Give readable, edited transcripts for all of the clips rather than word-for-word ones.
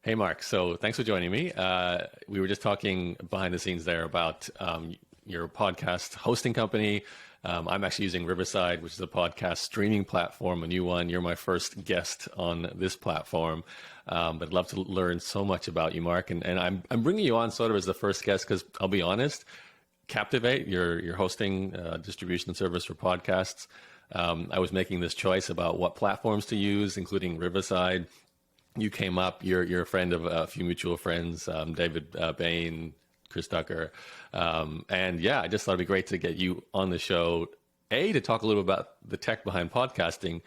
Hey, Mark. So thanks for joining me. We were just talking behind the scenes there about your podcast hosting company. I'm actually using Riverside, which is a podcast streaming platform, a new one. You're my first guest on this platform. But I'd love to learn so much about you, Mark. And I'm bringing you on sort of as the first guest because I'll be honest, Captivate, your hosting distribution service for podcasts. I was making this choice about what platforms to use, including Riverside. You came up. You're a friend of a few mutual friends, David Bain, Chris Tucker, and yeah, I just thought it'd be great to get you on the show. A, to talk a little about the tech behind podcasting,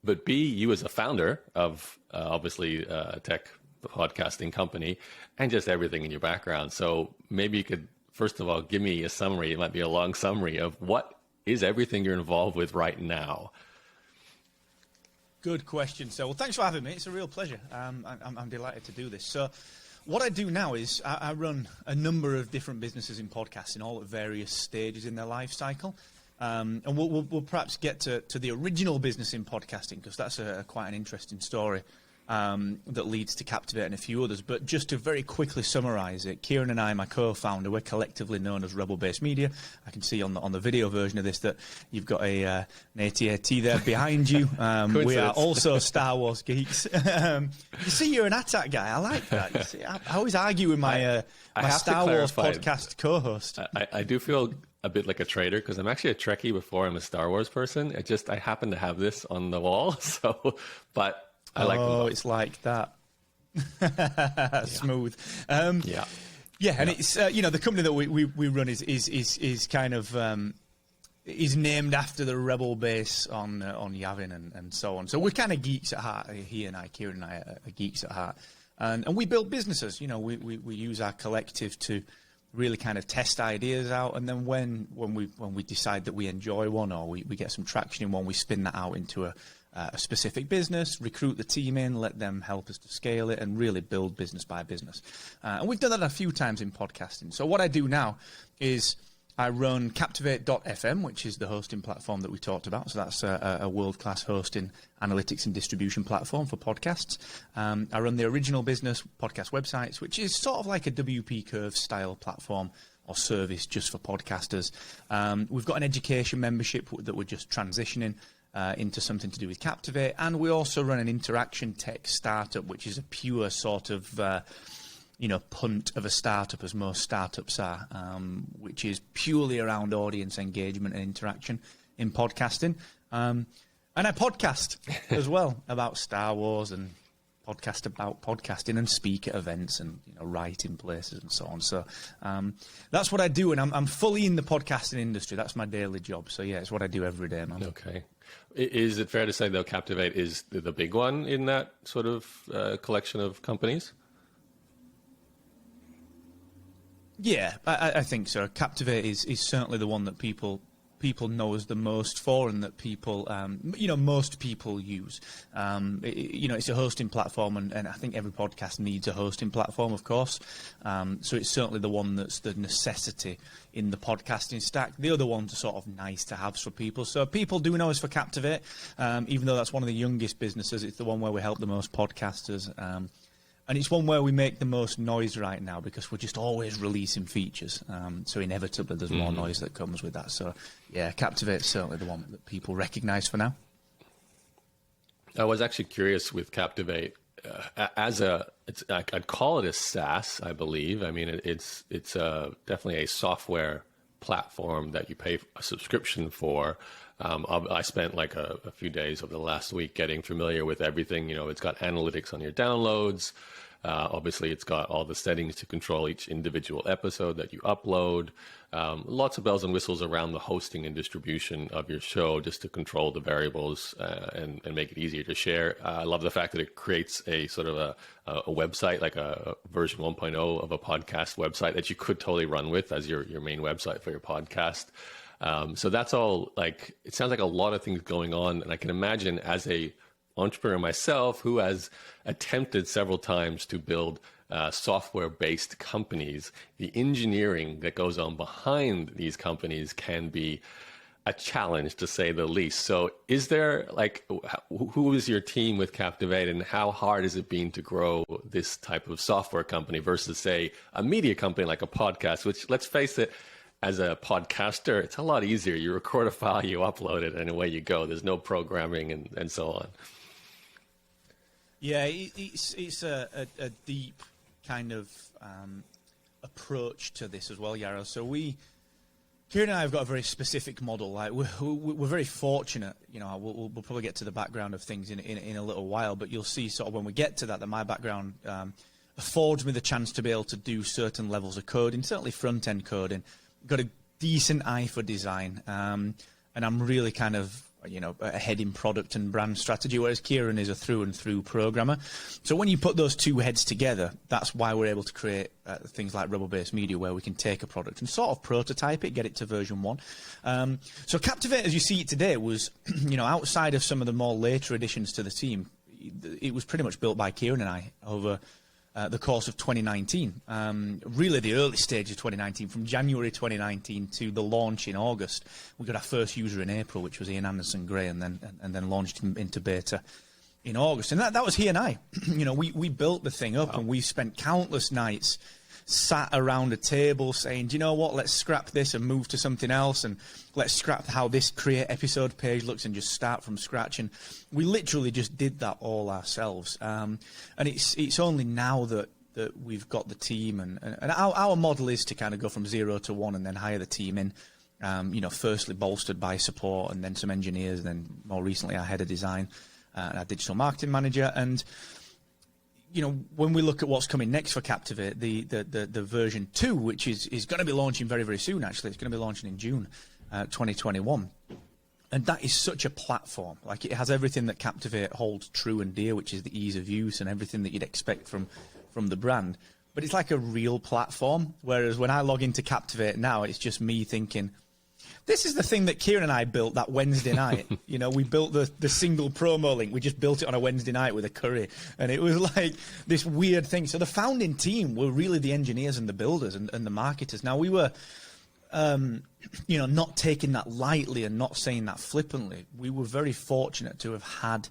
but B, you as a founder of obviously a tech podcasting company, and just everything in your background. So maybe you could first of all give me a summary. It might be a long summary of what is everything you're involved with right now. Good question. So, well, thanks for having me. It's a real pleasure. I'm delighted to do this. So, what I do now is I run a number of different businesses in podcasting, all at various stages in their life cycle. And we'll perhaps get to the original business in podcasting, because that's quite an interesting story that leads to Captivate and a few others. But just to very quickly summarise it, Kieran and I, my co-founder, we're collectively known as Rebel Base Media. I can see on the video version of this that you've got an AT-AT there behind you. We are also Star Wars geeks. You see, you're an AT-AT guy. I like that. You see, I always argue with my Star Wars podcast co-host. I do feel a bit like a traitor because I'm actually a Trekkie before I'm a Star Wars person. I happen to have this on the wall. So, but I like them both. It's like that. Smooth. Yeah, and it's the company that we run is kind of is named after the Rebel base on Yavin and so on. So we're kind of geeks at heart. He and I, Kieran and I, are geeks at heart, and we build businesses. We use our collective to really kind of test ideas out, and then when we decide that we enjoy one or we get some traction in one, we spin that out into a specific business, recruit the team in, let them help us to scale it, and really build business by business. And we've done that a few times in podcasting. So what I do now is I run Captivate.fm, which is the hosting platform that we talked about. So that's a world-class hosting, analytics and distribution platform for podcasts. I run the original business podcast websites, which is sort of like a WP Curve style platform or service just for podcasters. We've got an education membership that we're just transitioning into something to do with Captivate, and we also run an interaction tech startup, which is a pure sort of punt of a startup, as most startups are, which is purely around audience engagement and interaction in podcasting. And I podcast as well about Star Wars, and podcast about podcasting, and speak at events, and write in places and so on. So that's what I do, and I'm fully in the podcasting industry. That's my daily job. So yeah, it's what I do every day, man. Okay. Is it fair to say, though, Captivate is the big one in that sort of collection of companies? Yeah, I think so. Captivate is certainly the one that people know us the most for, and that people, most people use. It's a hosting platform, and I think every podcast needs a hosting platform, of course. So it's certainly the one that's the necessity in the podcasting stack. The other ones are sort of nice to have for people. So people do know us for Captivate, even though that's one of the youngest businesses. It's the one where we help the most podcasters. And it's one where we make the most noise right now, because we're just always releasing features. So inevitably there's more noise that comes with that. So yeah, Captivate's certainly the one that people recognise for now. I was actually curious with Captivate. I'd call it a SaaS, I believe. I mean, it's definitely a software platform that you pay a subscription for. I spent like a few days over the last week getting familiar with everything. It's got analytics on your downloads. Obviously, it's got all the settings to control each individual episode that you upload. Lots of bells and whistles around the hosting and distribution of your show, just to control the variables and make it easier to share. I love the fact that it creates a sort of a website, like a version 1.0 of a podcast website that you could totally run with as your main website for your podcast. So that's all, like, it sounds like a lot of things going on. And I can imagine, as a entrepreneur myself who has attempted several times to build software-based companies, the engineering that goes on behind these companies can be a challenge, to say the least. So is there, like, who is your team with Captivate, and how hard is it been to grow this type of software company versus, say, a media company like a podcast, which, let's face it, as a podcaster, it's a lot easier. You record a file, you upload it, and away you go. There's no programming and so on. Yeah, it's a deep kind of approach to this as well, Yarrow. So Kieran and I have got a very specific model. Like we're very fortunate. You know, we'll probably get to the background of things in a little while, but you'll see sort of when we get to that my background affords me the chance to be able to do certain levels of coding, certainly front-end coding. Got a decent eye for design, and I'm really kind of, you know, ahead in product and brand strategy, whereas Kieran is a through and through programmer. So when you put those two heads together, that's why we're able to create things like Rebel-based media, where we can take a product and sort of prototype it, get it to version 1. So Captivate, as you see it today, was, you know, outside of some of the more later additions to the team, it was pretty much built by Kieran and I over the course of 2019, really the early stage of 2019, from January 2019 to the launch in August. We got our first user in April, which was Ian Anderson Gray, and then launched him into beta in August. And that was he and I. You know, we built the thing up, and we spent countless nights sat around a table saying, do you know what, let's scrap this and move to something else, and let's scrap how this create episode page looks and just start from scratch. And we literally just did that all ourselves. And it's only now that we've got the team, and our model is to kind of go from 0 to 1 and then hire the team in, you know, firstly bolstered by support and then some engineers, and then more recently our head of design and our digital marketing manager. And you know, when we look at what's coming next for Captivate, the version 2, which is going to be launching very, very soon, actually. It's going to be launching in June 2021. And that is such a platform. Like, it has everything that Captivate holds true and dear, which is the ease of use and everything that you'd expect from the brand. But it's like a real platform, whereas when I log into Captivate now, it's just me thinking, this is the thing that Kieran and I built that Wednesday night. You know, we built the single promo link. We just built it on a Wednesday night with a curry. And it was like this weird thing. So the founding team were really the engineers and the builders and the marketers. Now, we were, you know, not taking that lightly and not saying that flippantly. We were very fortunate to have had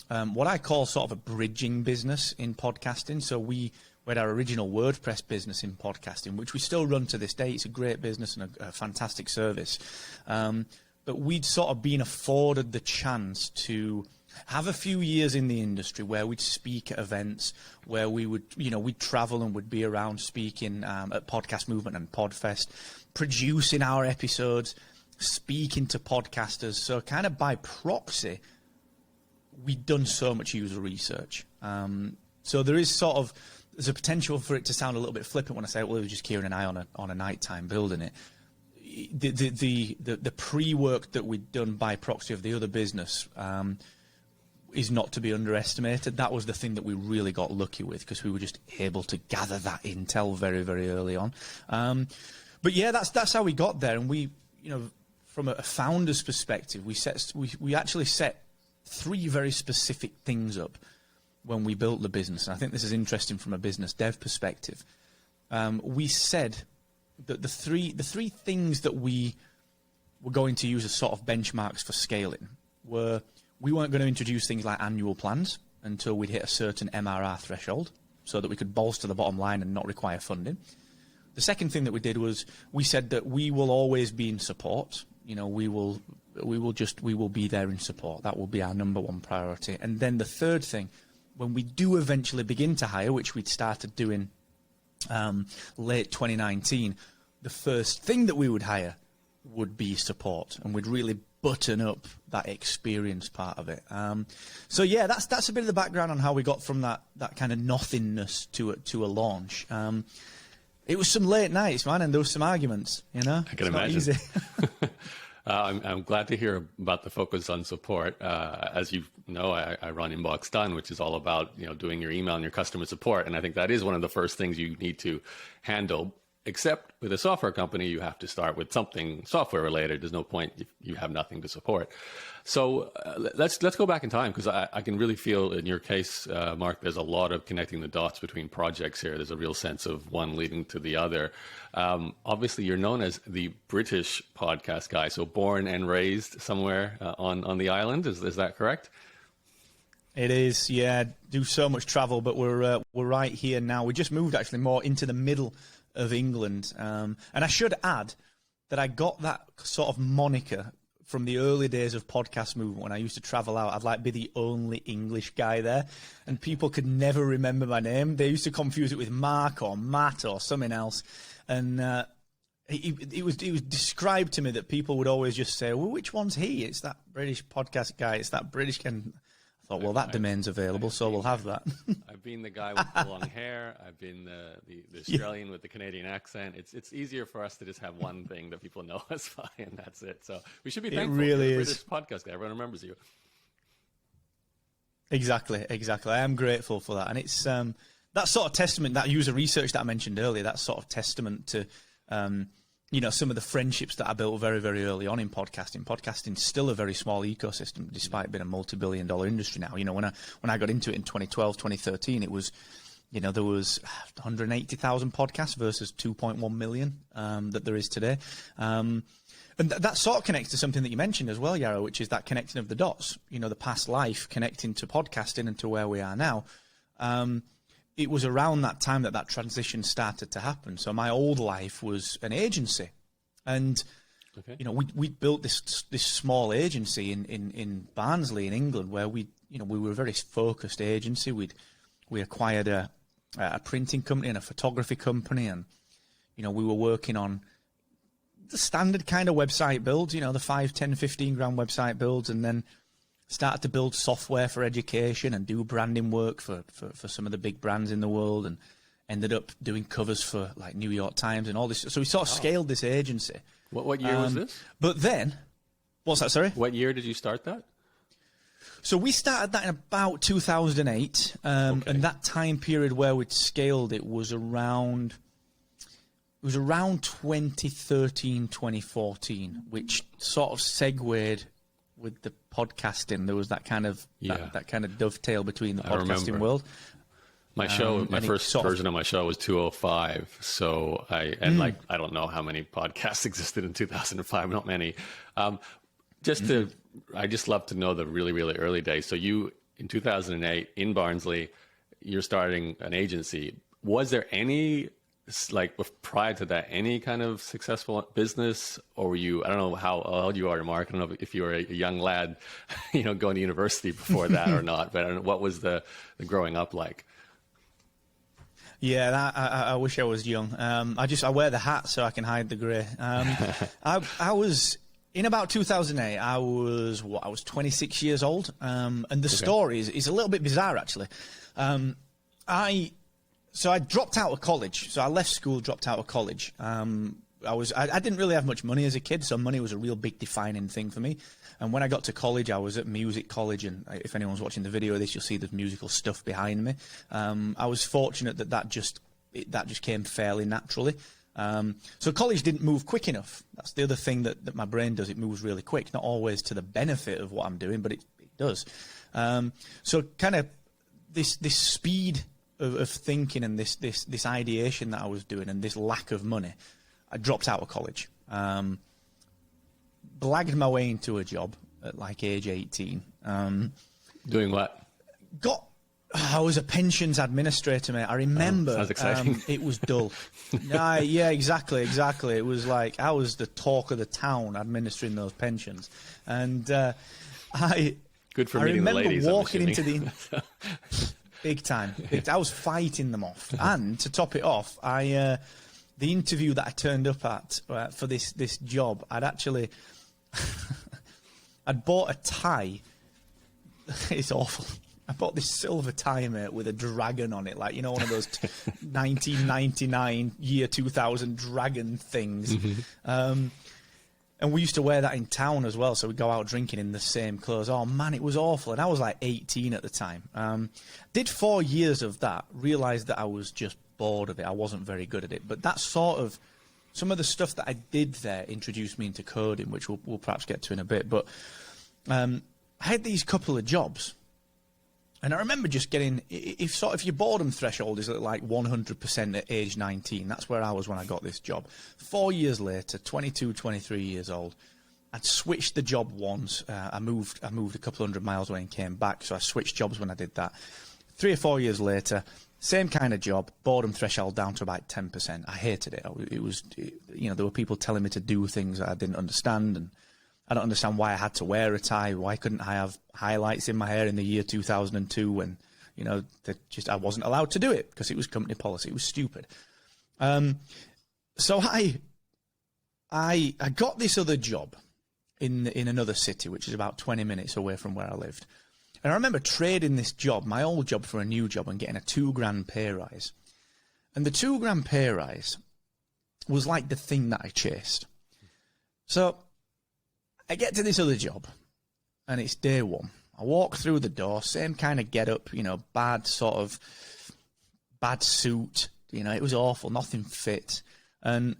what I call sort of a bridging business in podcasting. So we had our original WordPress business in podcasting, which we still run to this day. It's a great business and a fantastic service. But we'd sort of been afforded the chance to have a few years in the industry where we'd speak at events, where we would, you know, we'd travel and would be around speaking at Podcast Movement and Podfest, producing our episodes, speaking to podcasters. So kind of by proxy, we'd done so much user research. So there is sort of, there's a potential for it to sound a little bit flippant when I say, well, it was just Kieran and I on a night time building it. The pre-work that we'd done by proxy of the other business is not to be underestimated. That was the thing that we really got lucky with, because we were just able to gather that intel very, very early on. But yeah, that's how we got there. And we, you know, from a founder's perspective, we actually set 3 very specific things up when we built the business. And I think this is interesting from a business dev perspective. We said that the three things that we were going to use as sort of benchmarks for scaling were, we weren't going to introduce things like annual plans until we'd hit a certain MRR threshold, so that we could bolster the bottom line and not require funding. The second thing that we did was, we said that we will always be in support. You know, we will be there in support. That will be our number 1 priority. And then the third thing, when we do eventually begin to hire, which we'd started doing late 2019, the first thing that we would hire would be support, and we'd really button up that experience part of it. So yeah, that's a bit of the background on how we got from that kind of nothingness to a launch. It was some late nights, man, and there was some arguments. You know, I can imagine. Not easy. I'm glad to hear about the focus on support. As you know, I run Inbox Done, which is all about, you know, doing your email and your customer support. And I think that is one of the first things you need to handle. Except with a software company, you have to start with something software related. There's no point if you have nothing to support. So let's go back in time, because I can really feel in your case, Mark, there's a lot of connecting the dots between projects here. There's a real sense of one leading to the other. Obviously, you're known as the British podcast guy, so born and raised somewhere on the island. Is that correct? It is, yeah. Do so much travel, but we're right here now. We just moved actually more into the middle of England, and I should add that I got that sort of moniker from the early days of podcast movement when I used to travel out. I'd like be the only English guy there, and people could never remember my name. They used to confuse it with Mark or Matt or something else, and it was described to me that people would always just say, "Well, which one's he? It's that British podcast guy. It's that British." And I thought, well, that domain's available, so we'll have that. I've been the guy with the long hair. I've been the Australian with the Canadian accent. It's easier for us to just have one thing that people know us by, and that's it. So we should be thankful. It really for the is. British podcast guy. Everyone remembers you. Exactly. I am grateful for that, and it's that sort of testament, that user research that I mentioned earlier. That sort of testament to some of the friendships that I built very, very early on in podcasting. Podcasting's still a very small ecosystem, despite being a multi-billion-dollar industry now. When I got into it in 2012, 2013, it was, there was 180,000 podcasts versus 2.1 million that there is today. And that sort of connects to something that you mentioned as well, Yarrow, which is that connecting of the dots. The past life connecting to podcasting and to where we are now. It was around that time that transition started to happen. So my old life was an agency, and we built this small agency in Barnsley in England, where we were a very focused agency. We acquired a printing company and a photography company, and we were working on the standard kind of website builds, the 5, 10, 15 grand website builds, and then started to build software for education and do branding work for some of the big brands in the world, and ended up doing covers for like New York Times and all this. So we sort of scaled this agency. What year was this? But then, what's that, sorry? What year did you start that? So we started that in about 2008, and that time period where we'd scaled it was around 2013, 2014, which sort of segued with the podcasting. There was that kind of that kind of dovetail between the podcasting world. My show, my first version of my show was 205. So I don't know how many podcasts existed in 2005. Not many. I just love to know the really, really early days. So you, in 2008 in Barnsley, you're starting an agency. Was there any, prior to that, any kind of successful business, or were you, I don't know how old you are, Mark, I don't know if you were a young lad, going to university before that or not, but I don't know, what was the growing up like? Yeah, I wish I was young. I wear the hat so I can hide the grey. I was, in about 2008, I was 26 years old, and the story is a little bit bizarre, actually. So I dropped out of college. So I left school, dropped out of college. I didn't really have much money as a kid, so money was a real big defining thing for me. And when I got to college, I was at music college, and if anyone's watching the video of this, you'll see there's musical stuff behind me. I was fortunate that just came fairly naturally. So college didn't move quick enough. That's the other thing that my brain does. It moves really quick, not always to the benefit of what I'm doing, but it does. So kind of this speed of thinking and this ideation that I was doing, and this lack of money, I dropped out of college. Blagged my way into a job at age 18. Doing what? I was a pensions administrator, mate. I remember. Sounds exciting. It was dull. Yeah, exactly. It was like I was the talk of the town administering those pensions, and good for meeting the ladies. I remember walking into the big time. I was fighting them off, and to top it off, the interview that I turned up at for this job, I'd bought a tie. It's awful. I bought this silver tie, mate, with a dragon on it, one of those 1999 year 2000 dragon things. And And we used to wear that in town as well, so we'd go out drinking in the same clothes. Oh, man, it was awful. And I was like 18 at the time. Did 4 years of that, realised that I was just bored of it. I wasn't very good at it. But that sort of, some of the stuff that I did there introduced me into coding, which we'll perhaps get to in a bit. But I had these couple of jobs. And I remember just getting, if your boredom threshold is at like 100% at age 19, that's where I was when I got this job. 4 years later, 22, 23 years old, I'd switched the job once. I moved a couple hundred miles away and came back, so I switched jobs when I did that. 3 or 4 years later, same kind of job, boredom threshold down to about 10%. I hated it. There were people telling me to do things that I didn't understand, and I don't understand why I had to wear a tie. Why couldn't I have highlights in my hair in the year 2002 when, I wasn't allowed to do it because it was company policy. It was stupid. So I got this other job in another city, which is about 20 minutes away from where I lived. And I remember trading this job, my old job, for a new job and getting a $2,000 pay rise. And the $2,000 pay rise was like the thing that I chased. So I get to this other job, and it's day one. I walk through the door, same kind of get-up, bad suit. It was awful, nothing fit. And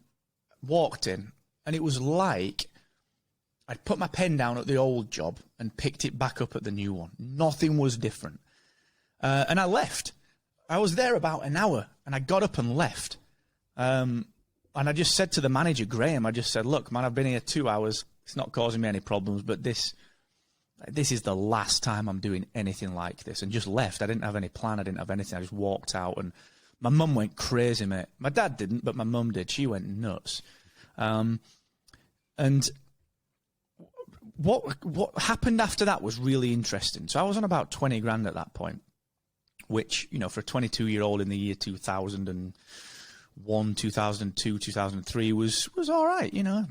walked in, and it was like I'd put my pen down at the old job and picked it back up at the new one. Nothing was different. And I left. I was there about an hour, and I got up and left. And I just said to the manager, Graham, I just said, look, man, I've been here 2 hours. It's not causing me any problems, but this is the last time I'm doing anything like this. And just left. I didn't have any plan. I didn't have anything. I just walked out, and my mum went crazy, mate. My dad didn't, but my mum did. She went nuts. And what happened after that was really interesting. So I was on about 20 grand at that point, which, for a 22-year-old in the year 2001, 2002, 2003 was all right, It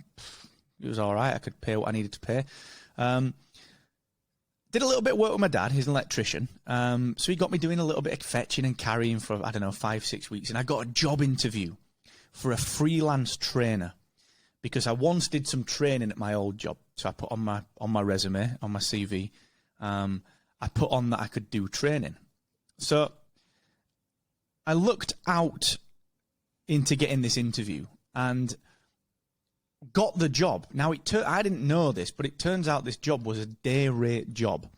was all right. I could pay what I needed to pay. Did a little bit of work with my dad. He's an electrician. So he got me doing a little bit of fetching and carrying for, 5-6 weeks. And I got a job interview for a freelance trainer because I once did some training at my old job. So I put on my resume, on my CV, I put on that I could do training. So I looked out into getting this interview and got the job. Now, I didn't know this, but it turns out this job was a day rate job.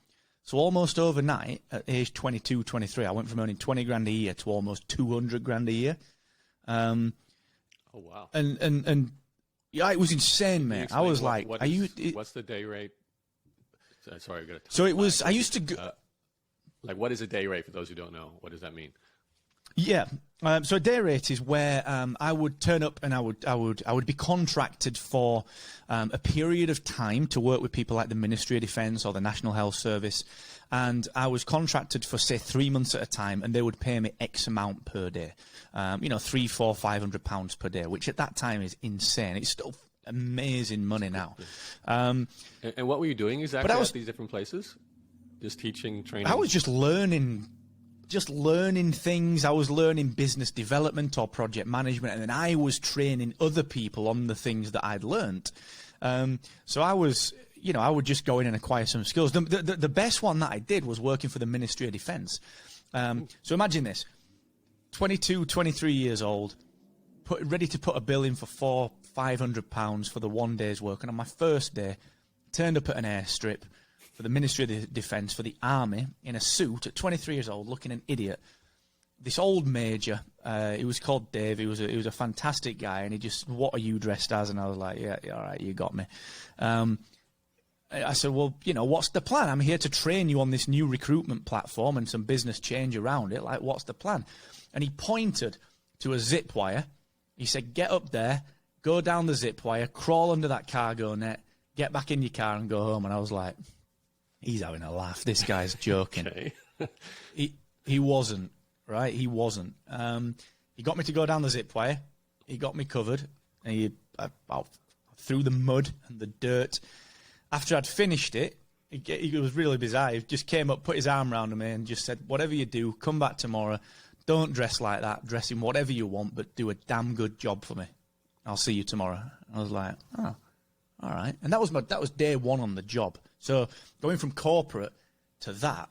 So almost overnight, at age 22, 23, I went from earning 20 grand a year to almost 200 grand a year. Oh, wow. And yeah, it was insane, mate. I was like, what's the day rate? Sorry, I got to. So it was, I used to go. What is a day rate for those who don't know? What does that mean? Yeah. So a day rate is where I would turn up and I would be contracted for a period of time to work with people like the Ministry of Defence or the National Health Service, and I was contracted for say 3 months at a time, and they would pay me X amount per day, £300, £400, £500 per day, which at that time is insane. It's still amazing money now. And what were you doing exactly at these different places? Just teaching, training? I was just learning things. I was learning business development or project management, and then I was training other people on the things that I'd learned. So I was, I would just go in and acquire some skills. The best one that I did was working for the Ministry of Defence. So imagine this, 22, 23 years old, ready to put a bill in for £500 for the 1 day's work. And on my first day, turned up at an airstrip for the Ministry of Defence, for the Army, in a suit at 23 years old, looking an idiot. This old major, he was called Dave, he was a fantastic guy, and he just, what are you dressed as? And I was like, yeah, all right, you got me. I said, well, what's the plan? I'm here to train you on this new recruitment platform and some business change around it. Like, what's the plan? And he pointed to a zip wire. He said, get up there, go down the zip wire, crawl under that cargo net, get back in your car and go home. And I was like, he's having a laugh. This guy's joking. Okay. He wasn't, right? He wasn't. He got me to go down the zip wire. He got me covered. And through the mud and the dirt. After I'd finished it, it was really bizarre. He just came up, put his arm around me and just said, whatever you do, come back tomorrow. Don't dress like that. Dress in whatever you want, but do a damn good job for me. I'll see you tomorrow. I was like, oh, All right. And that was day one on the job. So going from corporate to that,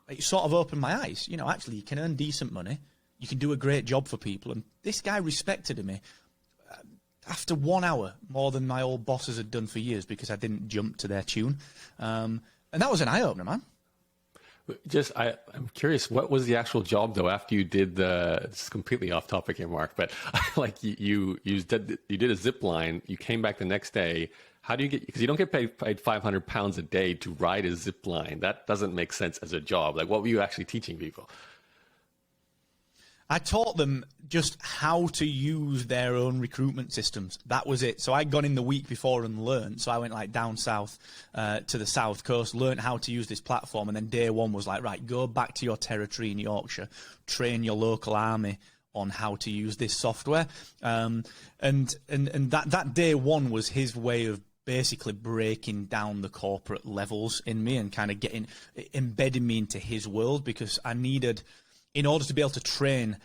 it sort of opened my eyes. You know, actually, you can earn decent money. You can do a great job for people. And this guy respected me after 1 hour more than my old bosses had done for years because I didn't jump to their tune. And that was an eye-opener, man. I'm curious, what was the actual job though after you did it's completely off topic here, Mark, but like you did a zip line, you came back the next day. How do you get, because you don't get paid 500 pounds a day to ride a zip line. That doesn't make sense as a job. Like, what were you actually teaching people? I taught them just how to use their own recruitment systems. That was it. So I'd gone in the week before and learned. So I went like down south to the south coast, learned how to use this platform. And then day one was like, right, go back to your territory in Yorkshire, train your local army on how to use this software. And that day one was his way of basically breaking down the corporate levels in me and kind of embedding me into his world, because I needed, in order to be able to train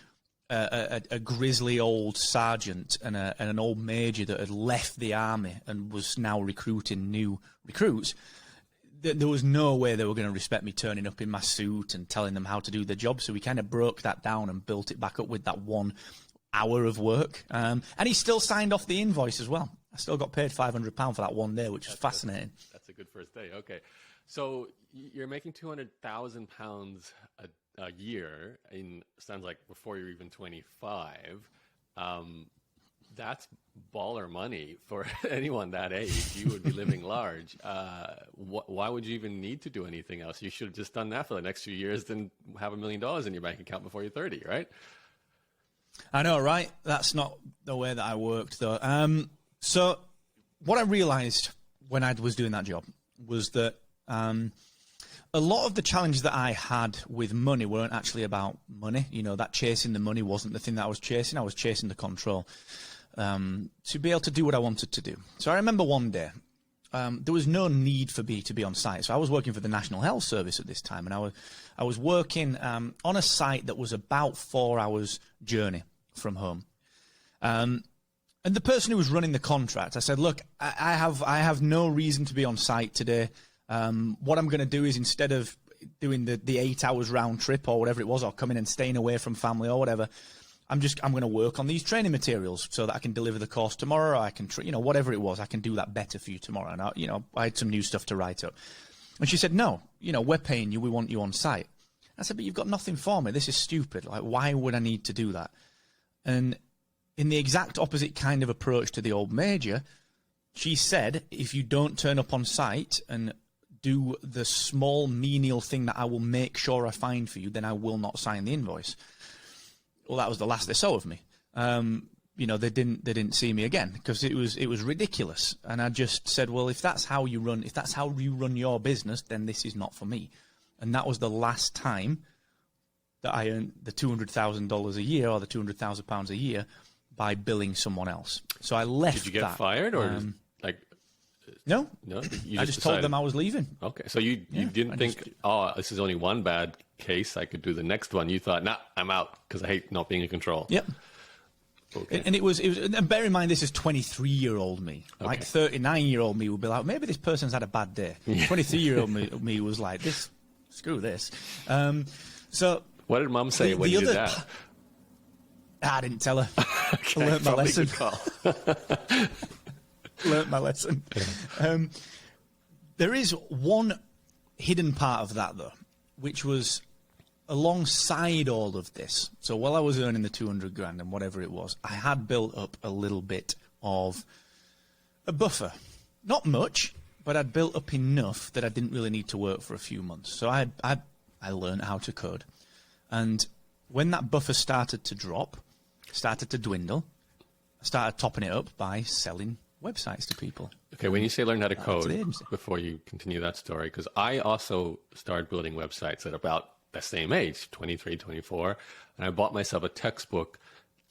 a grizzly old sergeant and an old major that had left the army and was now recruiting new recruits, there was no way they were going to respect me turning up in my suit and telling them how to do their job. So we kind of broke that down and built it back up with that 1 hour of work. And he still signed off the invoice as well. I still got paid £500 for that one day, which was fascinating. That's a good first day. Okay. So you're making £200,000 a year, sounds like before you're even 25. That's baller money for anyone that age. You would be living large. Why would you even need to do anything else? You should have just done that for the next few years, then have $1 million in your bank account before you're 30, right? I know, right? That's not the way that I worked, though. So what I realized when I was doing that job was that a lot of the challenges that I had with money weren't actually about money. You know, that chasing the money wasn't the thing that I was chasing. I was chasing the control to be able to do what I wanted to do. So I remember one day, there was no need for me to be on site. So I was working for the National Health Service at this time, and I was working on a site that was about 4 hours journey from home. And the person who was running the contract, I said, look, I have no reason to be on site today. What I'm going to do is, instead of doing the 8 hours round trip or whatever it was, or coming and staying away from family or whatever, I'm going to work on these training materials so that I can deliver the course tomorrow. Or I can, whatever it was, I can do that better for you tomorrow. And I had some new stuff to write up. And she said, no, we're paying you. We want you on site. I said, but you've got nothing for me. This is stupid. Like, why would I need to do that? And in the exact opposite kind of approach to the old major, she said, if you don't turn up on site and do the small menial thing that I will make sure I find for you, then I will not sign the invoice. Well, that was the last they saw of me. They didn't see me again because it was ridiculous. And I just said, well, if that's how you run your business, then this is not for me. And that was the last time that I earned the $200,000 a year or the £200,000 a year by billing someone else. So I left. Did you get fired or No. You I just told them I was leaving. Okay, so you didn't think, this is only one bad case, I could do the next one. You thought, nah, I'm out because I hate not being in control. Yep. Okay. And it was, and bear in mind, this is 23-year-old me. Okay. Like 39-year-old me would be like, maybe this person's had a bad day. 23-year-old me was like, screw this. So what did Mum say when you did that? I didn't tell her. Okay, I learned my lesson. Learned my lesson. There is one hidden part of that, though, which was alongside all of this. So while I was earning the 200 grand and whatever it was, I had built up a little bit of a buffer. Not much, but I'd built up enough that I didn't really need to work for a few months. So I learned how to code. And when that buffer started to drop, started to dwindle, I started topping it up by selling websites to people. Okay, when you say learn how to code, before you continue that story, because I also started building websites at about the same age, 23, 24, and I bought myself a textbook,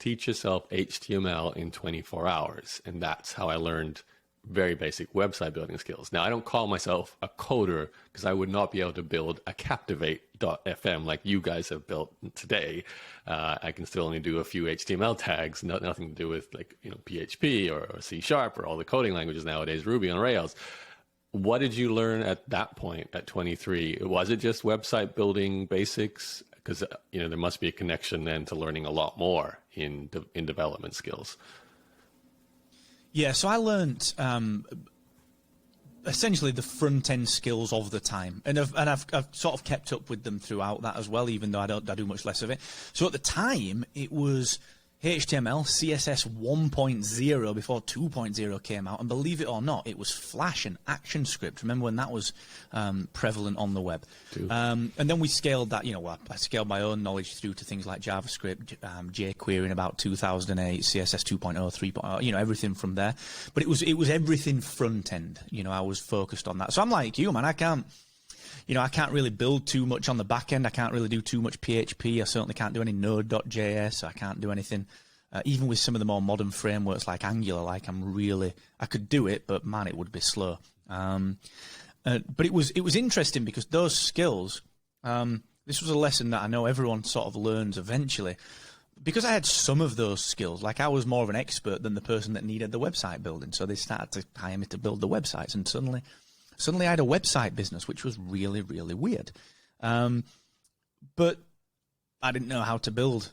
Teach Yourself HTML in 24 Hours, and that's how I learned very basic website building skills. Now, I don't call myself a coder because I would not be able to build a Captivate.fm like you guys have built today. I can still only do a few HTML tags, nothing to do with like, PHP or C# or all the coding languages nowadays, Ruby on Rails. What did you learn at that point at 23? Was it just website building basics? Because, there must be a connection then to learning a lot more in development skills. Yeah, so I learned essentially the front end skills of the time, and I've sort of kept up with them throughout that as well, even though I do much less of it. So at the time, it was HTML, CSS 1.0 before 2.0 came out, and believe it or not, it was Flash and ActionScript. Remember when that was prevalent on the web? And then we scaled that. I scaled my own knowledge through to things like JavaScript, jQuery in about 2008, CSS 2.0, 3.0, everything from there. But it was everything front end. I was focused on that. So I'm like you, man. I can't really build too much on the back end. I can't really do too much PHP. I certainly can't do any Node.js. I can't do anything, even with some of the more modern frameworks like Angular. I could do it, but man, it would be slow. But it was interesting because those skills, this was a lesson that I know everyone sort of learns eventually. Because I had some of those skills, like I was more of an expert than the person that needed the website building. So they started to hire me to build the websites, and suddenly I had a website business, which was really, really weird. But I didn't know how to build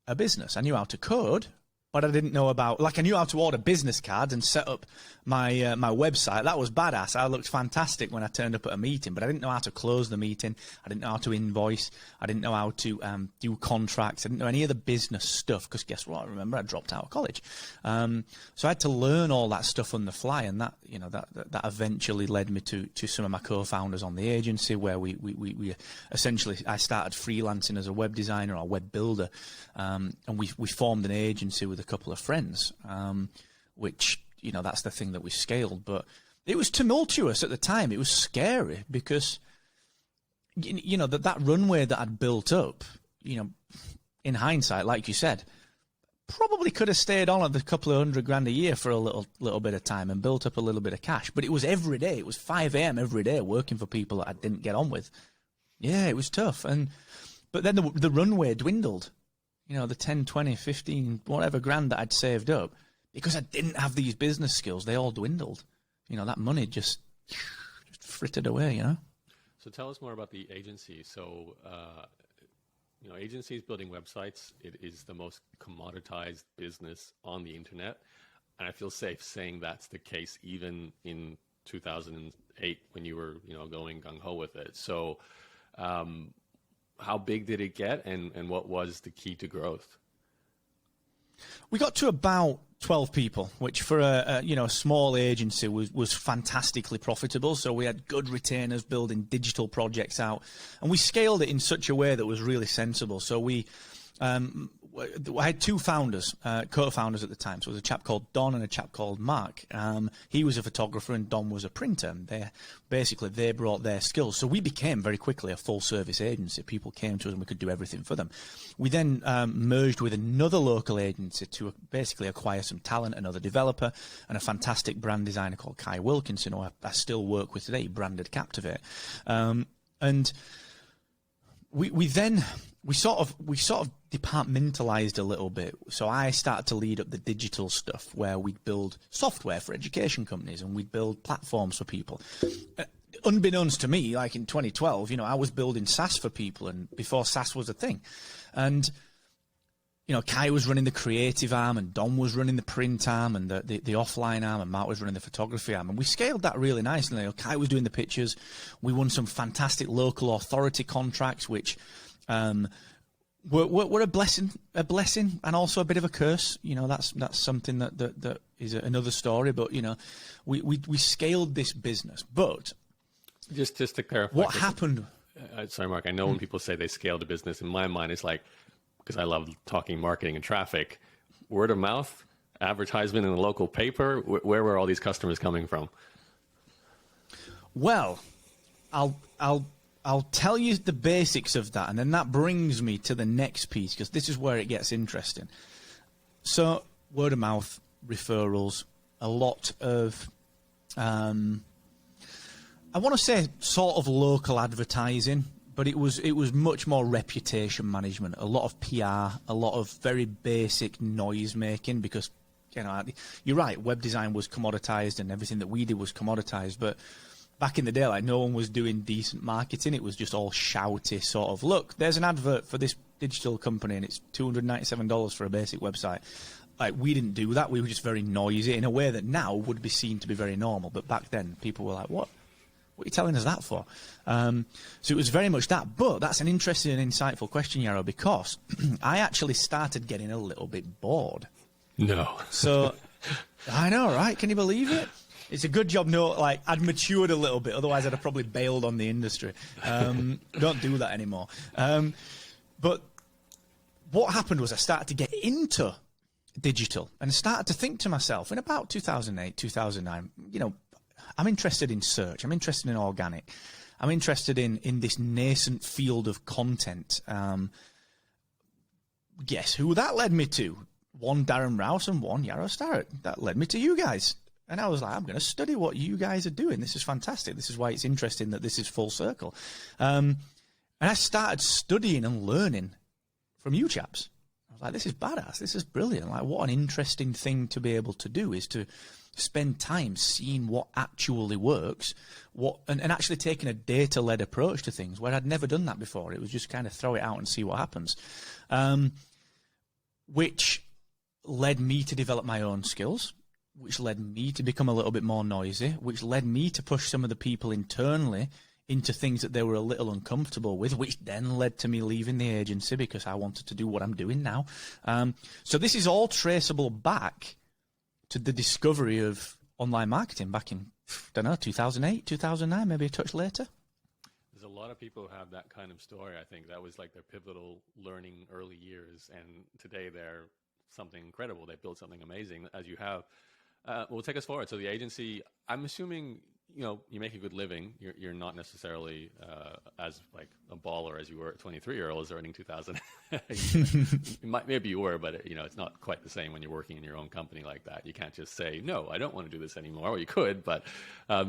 a business. I knew how to code, but I didn't know I knew how to order business cards and set up my my website. That was badass. I looked fantastic when I turned up at a meeting, but I didn't know how to close the meeting. I didn't know how to invoice. I didn't know how to do contracts. I didn't know any of the business stuff because guess what? I remember I dropped out of college. So I had to learn all that stuff on the fly, and that eventually led me to some of my co-founders on the agency where we essentially, I started freelancing as a web designer or web builder, and we formed an agency with a couple of friends, which that's the thing that we scaled. But it was tumultuous at the time. It was scary because that runway that I'd built up, in hindsight, like you said, probably could have stayed on at a couple of $100,000 a year for a little bit of time and built up a little bit of cash. But it was every day. It was 5 a.m. every day working for people that I didn't get on with. Yeah, it was tough. But then the runway dwindled. The 10, 20, 15, whatever grand that I'd saved up, because I didn't have these business skills, they all dwindled. That money just frittered away, So tell us more about the agency. So, agencies building websites, it is the most commoditized business on the internet. And I feel safe saying that's the case even in 2008 when you were, going gung-ho with it. So, how big did it get, and what was the key to growth? We got to about 12 people, which for a small agency was fantastically profitable. So we had good retainers building digital projects out, and we scaled it in such a way that was really sensible. So I had two founders, co-founders at the time. So it was a chap called Don and a chap called Mark. He was a photographer and Don was a printer. They brought their skills. So we became very quickly a full-service agency. People came to us and we could do everything for them. We then merged with another local agency to basically acquire some talent, another developer, and a fantastic brand designer called Kai Wilkinson, who I still work with today. He branded Captivate. And we sort of departmentalized a little bit. So I started to lead up the digital stuff where we'd build software for education companies and we'd build platforms for people. Unbeknownst to me, like in 2012, I was building SAAS for people, and before SAAS was a thing. And Kai was running the creative arm, and Don was running the print arm, and the offline arm, and Mark was running the photography arm. And we scaled that really nicely. Kai was doing the pictures. We won some fantastic local authority contracts, which were a blessing, and also a bit of a curse. That's something that is another story. But we scaled this business. But just to clarify, what happened? Sorry, Mark. I know when people say they scaled a business, in my mind, it's like, because I love talking marketing and traffic, word of mouth, advertisement in the local paper. Where were all these customers coming from? Well, I'll tell you the basics of that, and then that brings me to the next piece, because this is where it gets interesting. So, word of mouth, referrals, a lot of, I want to say sort of local advertising, but it was much more reputation management, a lot of PR, a lot of very basic noise making, because, you know, you're right, web design was commoditized and everything that we did was commoditized, but back in the day, like, no one was doing decent marketing. It was just all shouty sort of, look, there's an advert for this digital company and it's $297 for a basic website. Like, we didn't do that. We were just very noisy in a way that now would be seen to be very normal. But back then, people were like, what? What are you telling us that for? So it was very much that. But that's an interesting and insightful question, Yarrow, because I actually started getting a little bit bored. No. So, I know, right? Can you believe it? It's a good job, like, I'd matured a little bit. Otherwise, I'd have probably bailed on the industry. Don't do that anymore. But what happened was I started to get into digital and started to think to myself in about 2008, 2009, you know, I'm interested in search. I'm interested in organic. I'm interested in this nascent field of content. Guess who that led me to? One Darren Rouse and one Yarrow Starrett. That led me to you guys. And I was like, I'm going to study what you guys are doing. This is fantastic. This is why it's interesting that this is full circle. And I started studying and learning from you chaps. I was like, this is badass. This is brilliant. Like, what an interesting thing to be able to do is to spend time seeing what actually works, and actually taking a data-led approach to things where I'd never done that before. It was just kind of throw it out and see what happens, which led me to develop my own skills, which led me to become a little bit more noisy, which led me to push some of the people internally into things that they were a little uncomfortable with, which then led to me leaving the agency because I wanted to do what I'm doing now. So this is all traceable back to the discovery of online marketing back in, I don't know, 2008, 2009, maybe a touch later. There's a lot of people who have that kind of story. I think that was like their pivotal learning early years, and today they're something incredible. They built something amazing, as you have. Well, take us forward. So the agency, I'm assuming, you know, you make a good living. You're not necessarily as like a baller as you were at 23-year-olds earning 2,000. Maybe you were, but you know, it's not quite the same when you're working in your own company like that. You can't just say, no, I don't want to do this anymore. Well, you could, but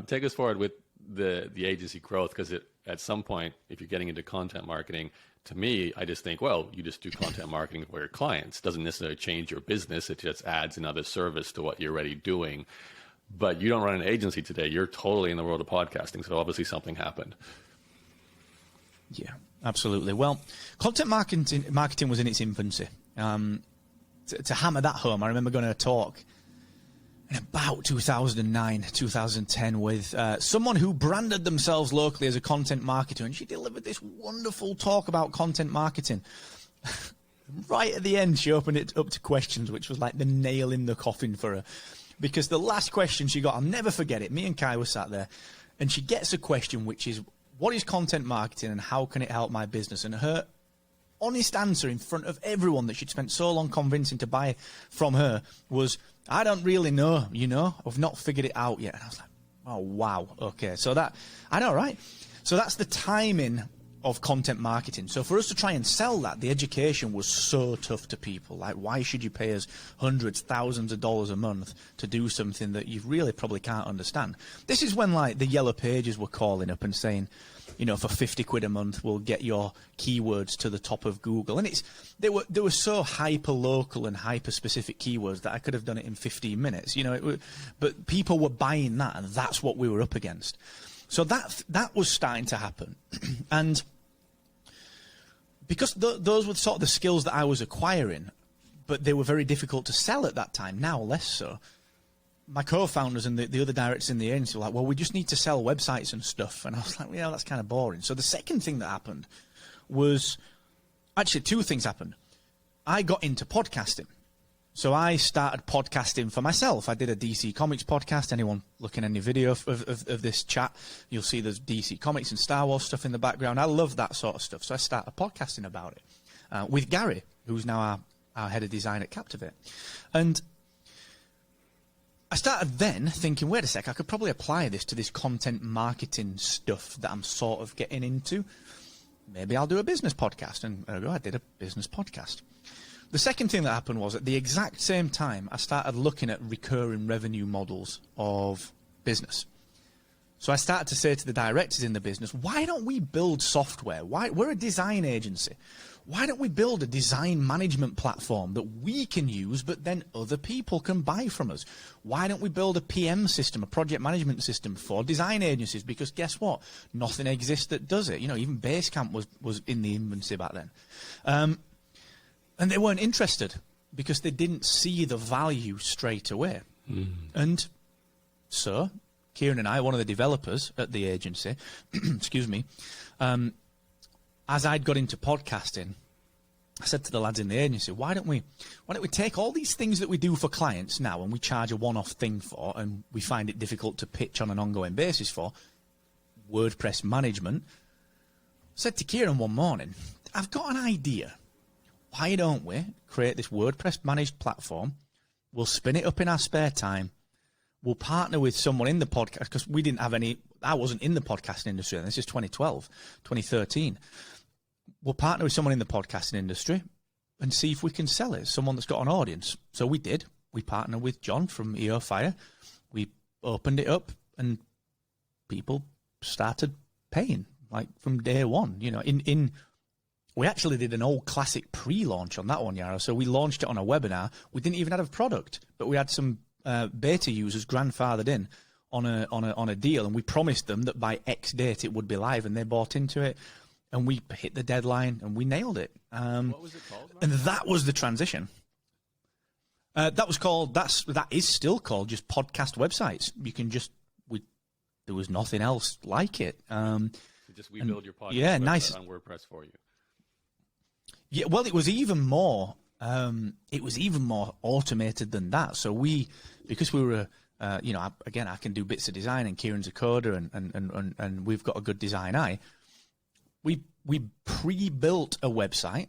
take us forward with the agency growth, because at some point, if you're getting into content marketing, to me, I just think, well, you just do content marketing for your clients. It doesn't necessarily change your business. It just adds another service to what you're already doing. But you don't run an agency today. You're totally in the world of podcasting. So obviously something happened. Yeah, absolutely. Well, content marketing was in its infancy. To hammer that home, I remember going to a talk in about 2009, 2010 with someone who branded themselves locally as a content marketer, and she delivered this wonderful talk about content marketing. Right at the end, she opened it up to questions, which was like the nail in the coffin for her. Because the last question she got, I'll never forget it. Me and Kai were sat there, and she gets a question, which is, what is content marketing and how can it help my business? And her honest answer in front of everyone that she'd spent so long convincing to buy from her was, I don't really know, you know, I've not figured it out yet. And I was like, oh, wow. Okay. So that, I know, right? So that's the timing of content marketing. So for us to try and sell that, the education was so tough to people. Like, why should you pay us hundreds, thousands of dollars a month to do something that you really probably can't understand? This is when, like, the yellow pages were calling up and saying, you know, for 50 quid a month, we'll get your keywords to the top of Google. And they were so hyper local and hyper specific keywords that I could have done it in 15 minutes, you know, but people were buying that, and that's what we were up against. So that was starting to happen. And because those were sort of the skills that I was acquiring, but they were very difficult to sell at that time, now less so, my co-founders and the other directors in the agency were like, well, we just need to sell websites and stuff. And I was like, yeah, that's kind of boring. So the second thing that happened was, actually two things happened. I got into podcasting. So I started podcasting for myself. I did a DC Comics podcast. Anyone looking at any video of this chat, you'll see there's DC Comics and Star Wars stuff in the background. I love that sort of stuff. So I started podcasting about it with Gary, who's now our head of design at Captivate. And I started then thinking, wait a sec, I could probably apply this to this content marketing stuff that I'm sort of getting into. Maybe I'll do a business podcast. And I did a business podcast. The second thing that happened was at the exact same time, I started looking at recurring revenue models of business. So I started to say to the directors in the business, why don't we build software? We're a design agency. Why don't we build a design management platform that we can use, but then other people can buy from us? Why don't we build a PM system, a project management system for design agencies? Because guess what? Nothing exists that does it. You know, even Basecamp was in the infancy back then. And they weren't interested because they didn't see the value straight away. And so Kieran and I, one of the developers at the agency, excuse me, as I'd got into podcasting, I said to the lads in the agency, why don't we take all these things that we do for clients now and we charge a one-off thing for and we find it difficult to pitch on an ongoing basis for, WordPress management. I said to Kieran one morning, I've got an idea. Why don't we create this WordPress managed platform? We'll spin it up in our spare time. We'll partner with someone in the podcast, because we didn't have any, I wasn't in the podcasting industry, and this is 2012, 2013. We'll partner with someone in the podcasting industry and see if we can sell it, someone that's got an audience. So we did. We partnered with John from EO Fire. We opened it up and people started paying, like from day one. You know, we actually did an old classic pre-launch on that one, Yara. So we launched it on a webinar. We didn't even have a product, but we had some beta users grandfathered in on a deal, and we promised them that by X date it would be live, and they bought into it, and we hit the deadline and we nailed it. What was it called? And that was the transition. That is still called just podcast websites. You can just there was nothing else like it. So just we build your podcast website on WordPress for you. Yeah, well, it was even more. It was even more automated than that. So because we were, I can do bits of design, and Kieran's a coder, and we've got a good design eye. We pre-built a website.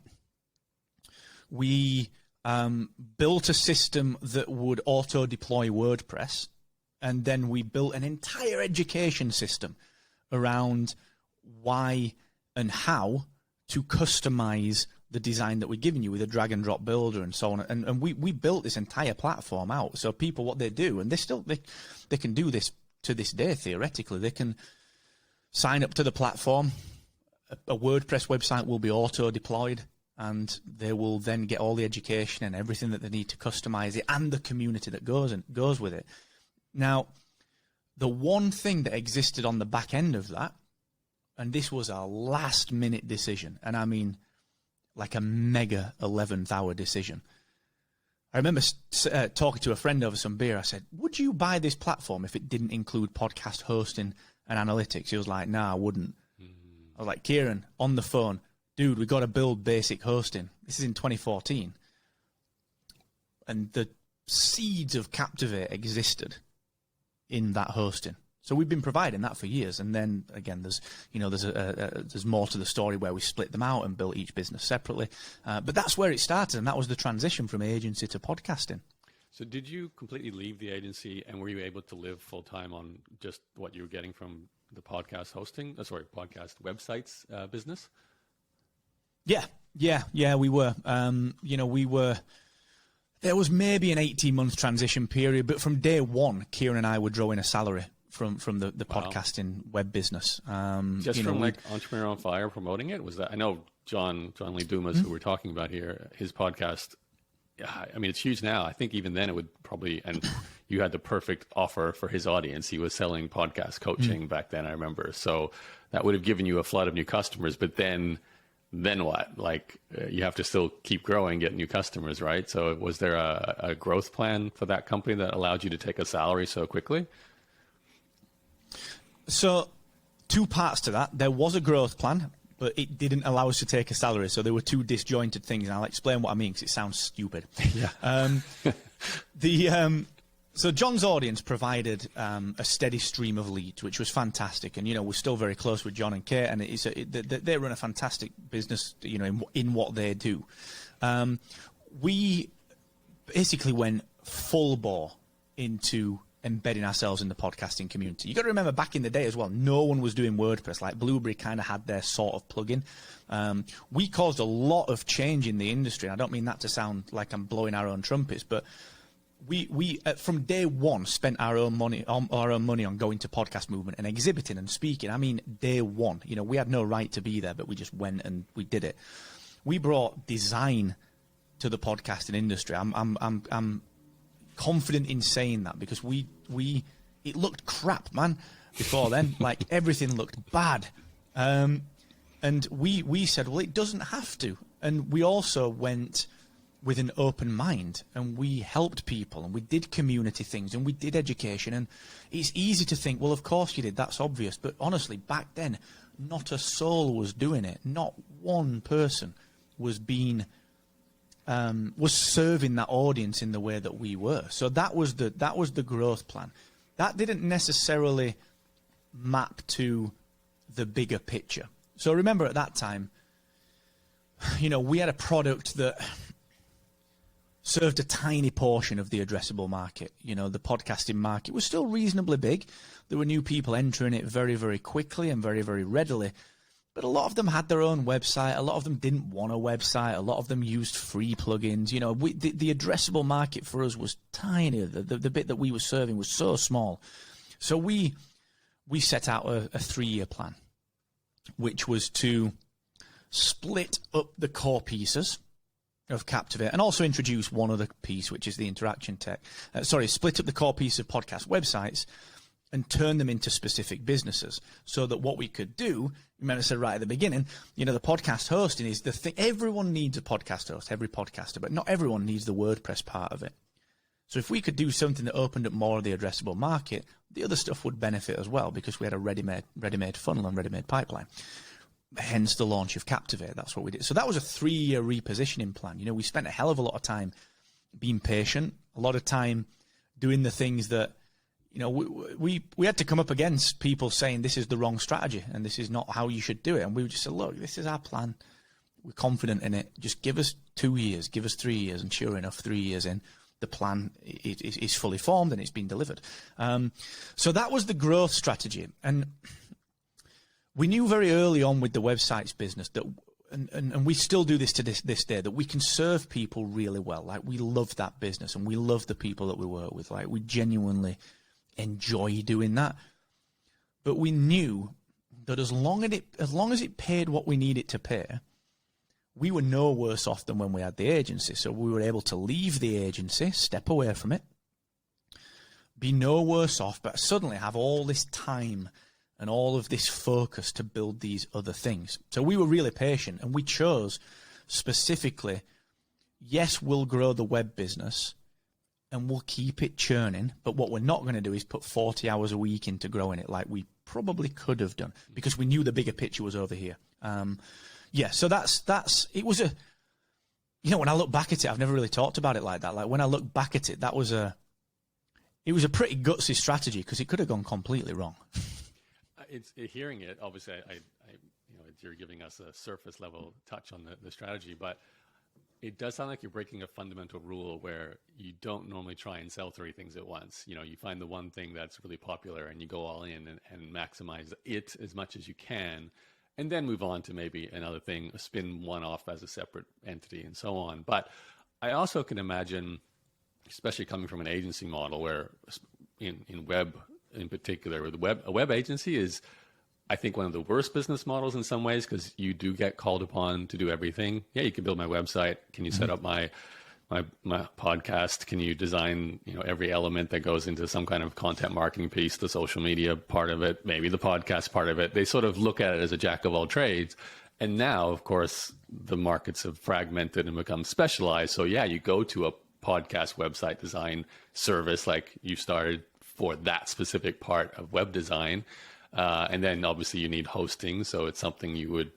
We built a system that would auto-deploy WordPress, and then we built an entire education system around why and how to customize the design that we're giving you with a drag and drop builder and so on. And we built this entire platform out. So people, what they do, and they can do this to this day, theoretically, they can sign up to the platform. A WordPress website will be auto deployed, and they will then get all the education and everything that they need to customize it, and the community that goes with it. Now, the one thing that existed on the back end of that, and this was a last minute decision, and I mean like a mega 11th hour decision. I remember talking to a friend over some beer. I said, would you buy this platform if it didn't include podcast hosting and analytics? He was like, nah, I wouldn't. I was like, Kieran, on the phone, dude, we got to build basic hosting. This is in 2014. And the seeds of Captivate existed in that hosting. So we've been providing that for years. And then again, there's more to the story where we split them out and built each business separately. But that's where it started, and that was the transition from agency to podcasting. So did you completely leave the agency, and were you able to live full time on just what you were getting from the podcast podcast websites business? Yeah, we were. There was maybe an 18-month transition period, but from day one, Kieran and I were drawing a salary from the podcasting web business. Just from Entrepreneur on Fire promoting it? Was that? I know John Lee Dumas, who we're talking about here, his podcast, I mean, it's huge now. I think even then it would probably, and you had the perfect offer for his audience. He was selling podcast coaching back then, I remember. So that would have given you a flood of new customers, but then what? Like, you have to still keep growing, get new customers, right? So was there a growth plan for that company that allowed you to take a salary so quickly? So, two parts to that. There was a growth plan, but it didn't allow us to take a salary. So there were two disjointed things, and I'll explain what I mean because it sounds stupid. Yeah. So John's audience provided a steady stream of leads, which was fantastic. And, we're still very close with John and Kate, and they run a fantastic business, in what they do. We basically went full bore into embedding ourselves in the podcasting community. You got to remember back in the day as well, no one was doing WordPress. Like Blueberry kind of had their sort of plugin. We caused a lot of change in the industry. And I don't mean that to sound like I'm blowing our own trumpets, but we from day one spent our own money on going to Podcast Movement and exhibiting and speaking. I mean, day one. You know, we had no right to be there, but we just went and we did it. We brought design to the podcasting industry. I'm confident in saying that because it looked crap, man. Before then, like everything looked bad, and we said, well, it doesn't have to. And we also went with an open mind, and we helped people, and we did community things, and we did education. And it's easy to think, well, of course you did, that's obvious. But honestly, back then, not a soul was doing it. Not one person was serving that audience in the way that we were. So that was the growth plan. That didn't necessarily map to the bigger picture. So remember at that time, you know, we had a product that served a tiny portion of the addressable market. You know, the podcasting market was still reasonably big. There were new people entering it very, very quickly and very, very readily. But a lot of them had their own website. A lot of them didn't want a website. A lot of them used free plugins. You know, the addressable market for us was tiny. The bit that we were serving was so small. So we set out a 3-year plan, which was to split up the core pieces of Captivate and also introduce one other piece, which is the interaction tech. Split up the core piece of podcast websites and turn them into specific businesses so that what we could do, remember I said right at the beginning, you know, the podcast hosting is the thing. Everyone needs a podcast host, every podcaster, but not everyone needs the WordPress part of it. So if we could do something that opened up more of the addressable market, the other stuff would benefit as well because we had a ready-made funnel and ready-made pipeline. Hence the launch of Captivate. That's what we did. So that was a 3-year repositioning plan. You know, we spent a hell of a lot of time being patient, a lot of time doing the things that, you know, we had to come up against people saying this is the wrong strategy and this is not how you should do it. And we just said, look, this is our plan. We're confident in it. Just give us 2 years, give us 3 years. And sure enough, 3 years in, the plan is fully formed and it's been delivered. So that was the growth strategy. And we knew very early on with the websites business that, and we still do this to this day, that we can serve people really well. Like we love that business and we love the people that we work with. Like we genuinely enjoy doing that. But we knew that as long as it paid what we needed to pay, we were no worse off than when we had the agency. So we were able to leave the agency, step away from it, be no worse off, but suddenly have all this time and all of this focus to build these other things. So we were really patient and we chose specifically, yes, we'll grow the web business and we'll keep it churning, but what we're not going to do is put 40 hours a week into growing it like we probably could have done because we knew the bigger picture was over here. So it was a, you know, when I look back at it, I've never really talked about it like that. Like when I look back at it, it was a pretty gutsy strategy because it could have gone completely wrong. It's hearing it. Obviously, I you know, you're giving us a surface level touch on the strategy, but it does sound like you're breaking a fundamental rule where you don't normally try and sell 3 things at once. You know, you find the one thing that's really popular and you go all in and maximize it as much as you can, and then move on to maybe another thing, spin one off as a separate entity and so on. But I also can imagine, especially coming from an agency model where in web in particular, a web agency is, I think, one of the worst business models in some ways because you do get called upon to do everything. Yeah, you can build my website. Can you set up my podcast? Can you design, you know, every element that goes into some kind of content marketing piece, the social media part of it, maybe the podcast part of it? They sort of look at it as a jack of all trades. And now, of course, the markets have fragmented and become specialized. So yeah, you go to a podcast website design service like you started for that specific part of web design. And then obviously you need hosting. So it's something you would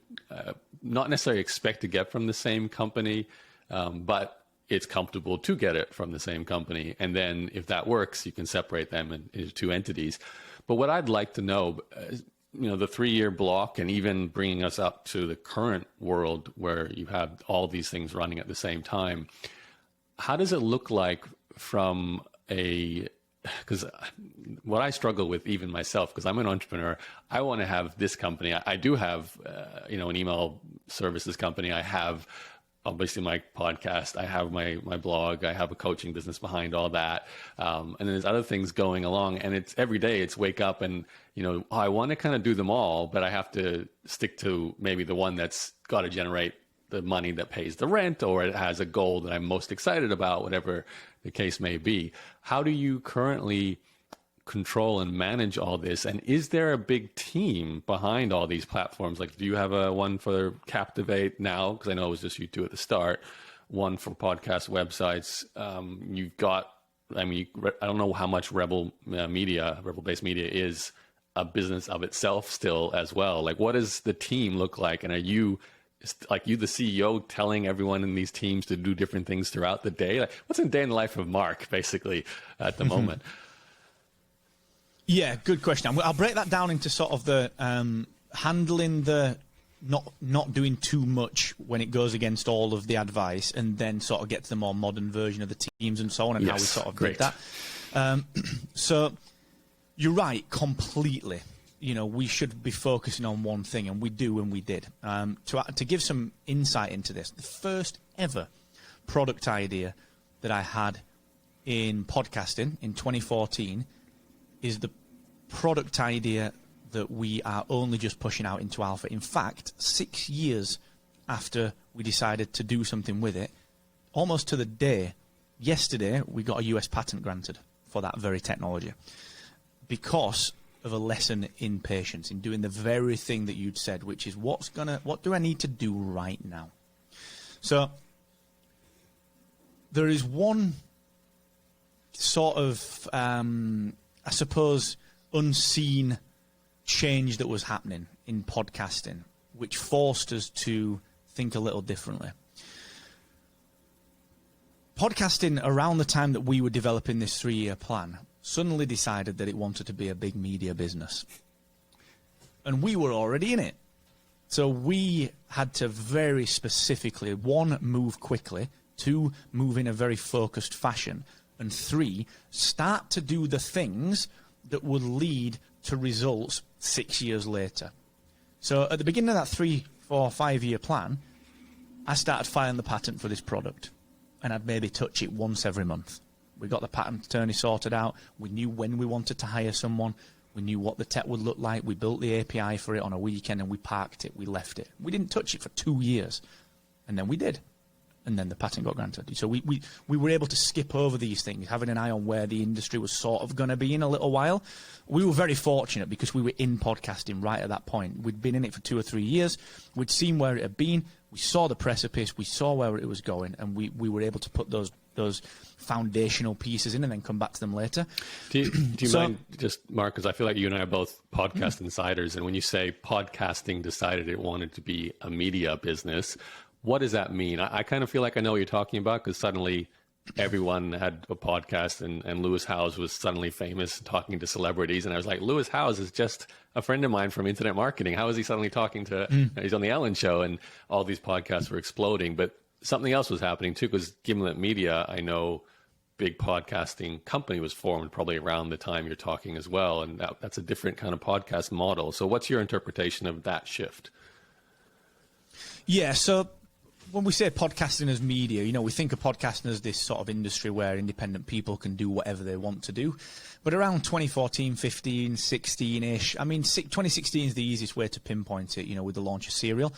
not necessarily expect to get from the same company, but it's comfortable to get it from the same company. And then if that works, you can separate them into 2 entities. But what I'd like to know, you know, the 3-year block and even bringing us up to the current world where you have all these things running at the same time, how does it look like from a because what I struggle with, even myself, because I'm an entrepreneur, I want to have this company. I do have, an email services company. I have obviously my podcast. I have my blog. I have a coaching business behind all that. And then there's other things going along, and it's every day it's wake up and, I want to kind of do them all, but I have to stick to maybe the one that's got to generate the money that pays the rent, or it has a goal that I'm most excited about, whatever the case may be. How do you currently control and manage all this? And is there a big team behind all these platforms? Like, do you have one for Captivate now? Because I know it was just you two at the start. One for podcast websites. You've got, I don't know how much Rebel-based media is a business of itself still as well. Like, what does the team look like? And are you the CEO telling everyone in these teams to do different things throughout the day? Like, what's a day in the life of Mark, basically, at the moment? Yeah, good question. I'll break that down into sort of the handling the not doing too much when it goes against all of the advice, and then sort of get to the more modern version of the teams and so on, and how we sort of did that. So you're right, completely. We should be focusing on one thing, and we do, and we did. To give some insight into this, the first ever product idea that I had in podcasting in 2014 is the product idea that we are only just pushing out into alpha. In fact, 6 years after we decided to do something with it, almost to the day, yesterday, we got a US patent granted for that very technology, because of a lesson in patience, in doing the very thing that you'd said, which is what do I need to do right now? So there is one sort of, I suppose, unseen change that was happening in podcasting, which forced us to think a little differently. Podcasting, around the time that we were developing this 3-year plan, suddenly decided that it wanted to be a big media business. And we were already in it. So we had to very specifically, 1, move quickly, 2, move in a very focused fashion, and 3, start to do the things that would lead to results 6 years later. So at the beginning of that 3, 4, 5-year plan, I started filing the patent for this product, and I'd maybe touch it once every month. We got the patent attorney sorted out. We knew when we wanted to hire someone. We knew what the tech would look like. We built the API for it on a weekend, and we parked it. We left it. We didn't touch it for 2 years, and then we did. And then the patent got granted. So we were able to skip over these things, having an eye on where the industry was sort of going to be in a little while. We were very fortunate because we were in podcasting right at that point. We'd been in it for 2 or 3 years. We'd seen where it had been. We saw the precipice. We saw where it was going, and we were able to put those foundational pieces in and then come back to them later. Do you mind, just Mark, because I feel like you and I are both podcast insiders, and when you say podcasting decided it wanted to be a media business, what does that mean? I kind of feel like I know what you're talking about, because suddenly everyone had a podcast, and Lewis Howes was suddenly famous talking to celebrities. And I was like, Lewis Howes is just a friend of mine from internet marketing. How is he suddenly talking to, he's on the Ellen Show, and all these podcasts were exploding. But something else was happening too, because Gimlet Media, I know, big podcasting company was formed probably around the time you're talking as well. And that's a different kind of podcast model. So what's your interpretation of that shift? Yeah, so when we say podcasting as media, we think of podcasting as this sort of industry where independent people can do whatever they want to do. But around 2014, 15, 16-ish, 2016 is the easiest way to pinpoint it, with the launch of Serial,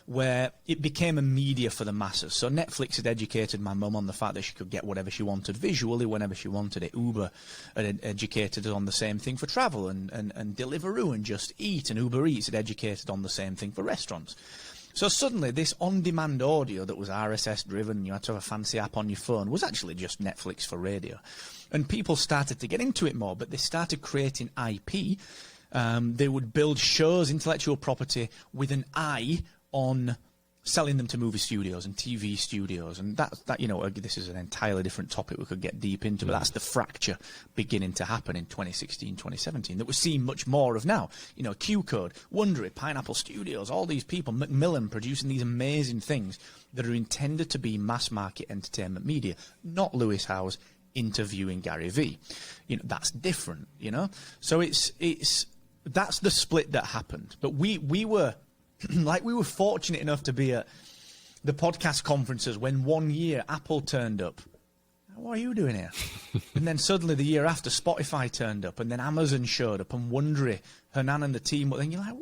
where it became a media for the masses. So Netflix had educated my mum on the fact that she could get whatever she wanted visually whenever she wanted it. Uber had educated us on the same thing for travel, and Deliveroo and Just Eat, and Uber Eats had educated on the same thing for restaurants. So suddenly this on-demand audio that was RSS-driven, you had to have a fancy app on your phone, was actually just Netflix for radio. And people started to get into it more, but they started creating IP. They would build shows, intellectual property, with an eye on selling them to movie studios and TV studios. And that this is an entirely different topic we could get deep into, but that's the fracture beginning to happen in 2016, 2017 that we're seeing much more of now. Q-Code, Wondery, Pineapple Studios, all these people, Macmillan, producing these amazing things that are intended to be mass market entertainment media, not Lewis Howes, interviewing Gary Vee. That's different, So that's the split that happened. But we were we were fortunate enough to be at the podcast conferences when one year Apple turned up. What are you doing here? And then suddenly the year after, Spotify turned up, and then Amazon showed up, and Wondery, Hernan and the team. But then you're like,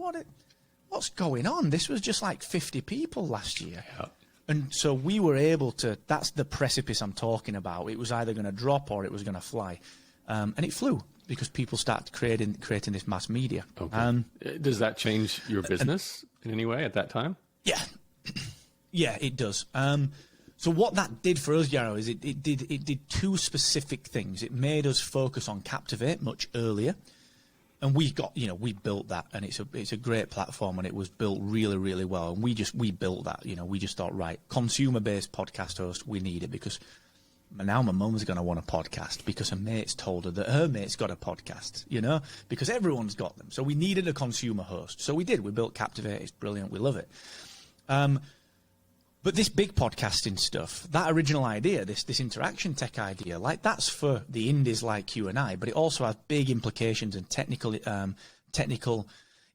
what's going on? This was just like 50 people last year. Yeah. And so we were able to, that's the precipice I'm talking about. It was either going to drop or it was going to fly. And it flew because people started creating this mass media. Okay. Does that change your business in any way at that time? Yeah. Yeah, it does. So what that did for us, Yarrow, is it did two specific things. It made us focus on Captivate much earlier, and we built that, and it's a great platform, and it was built really, really well. And we built that. We just thought, right, consumer-based podcast host, we need it because now my mum's going to want a podcast because her mates told her that her mate's got a podcast. Because everyone's got them. So we needed a consumer host. So we did. We built Captivate. It's brilliant. We love it. But this big podcasting stuff, that original idea, this interaction tech idea, that's for the indies like you and I, but it also has big implications and technical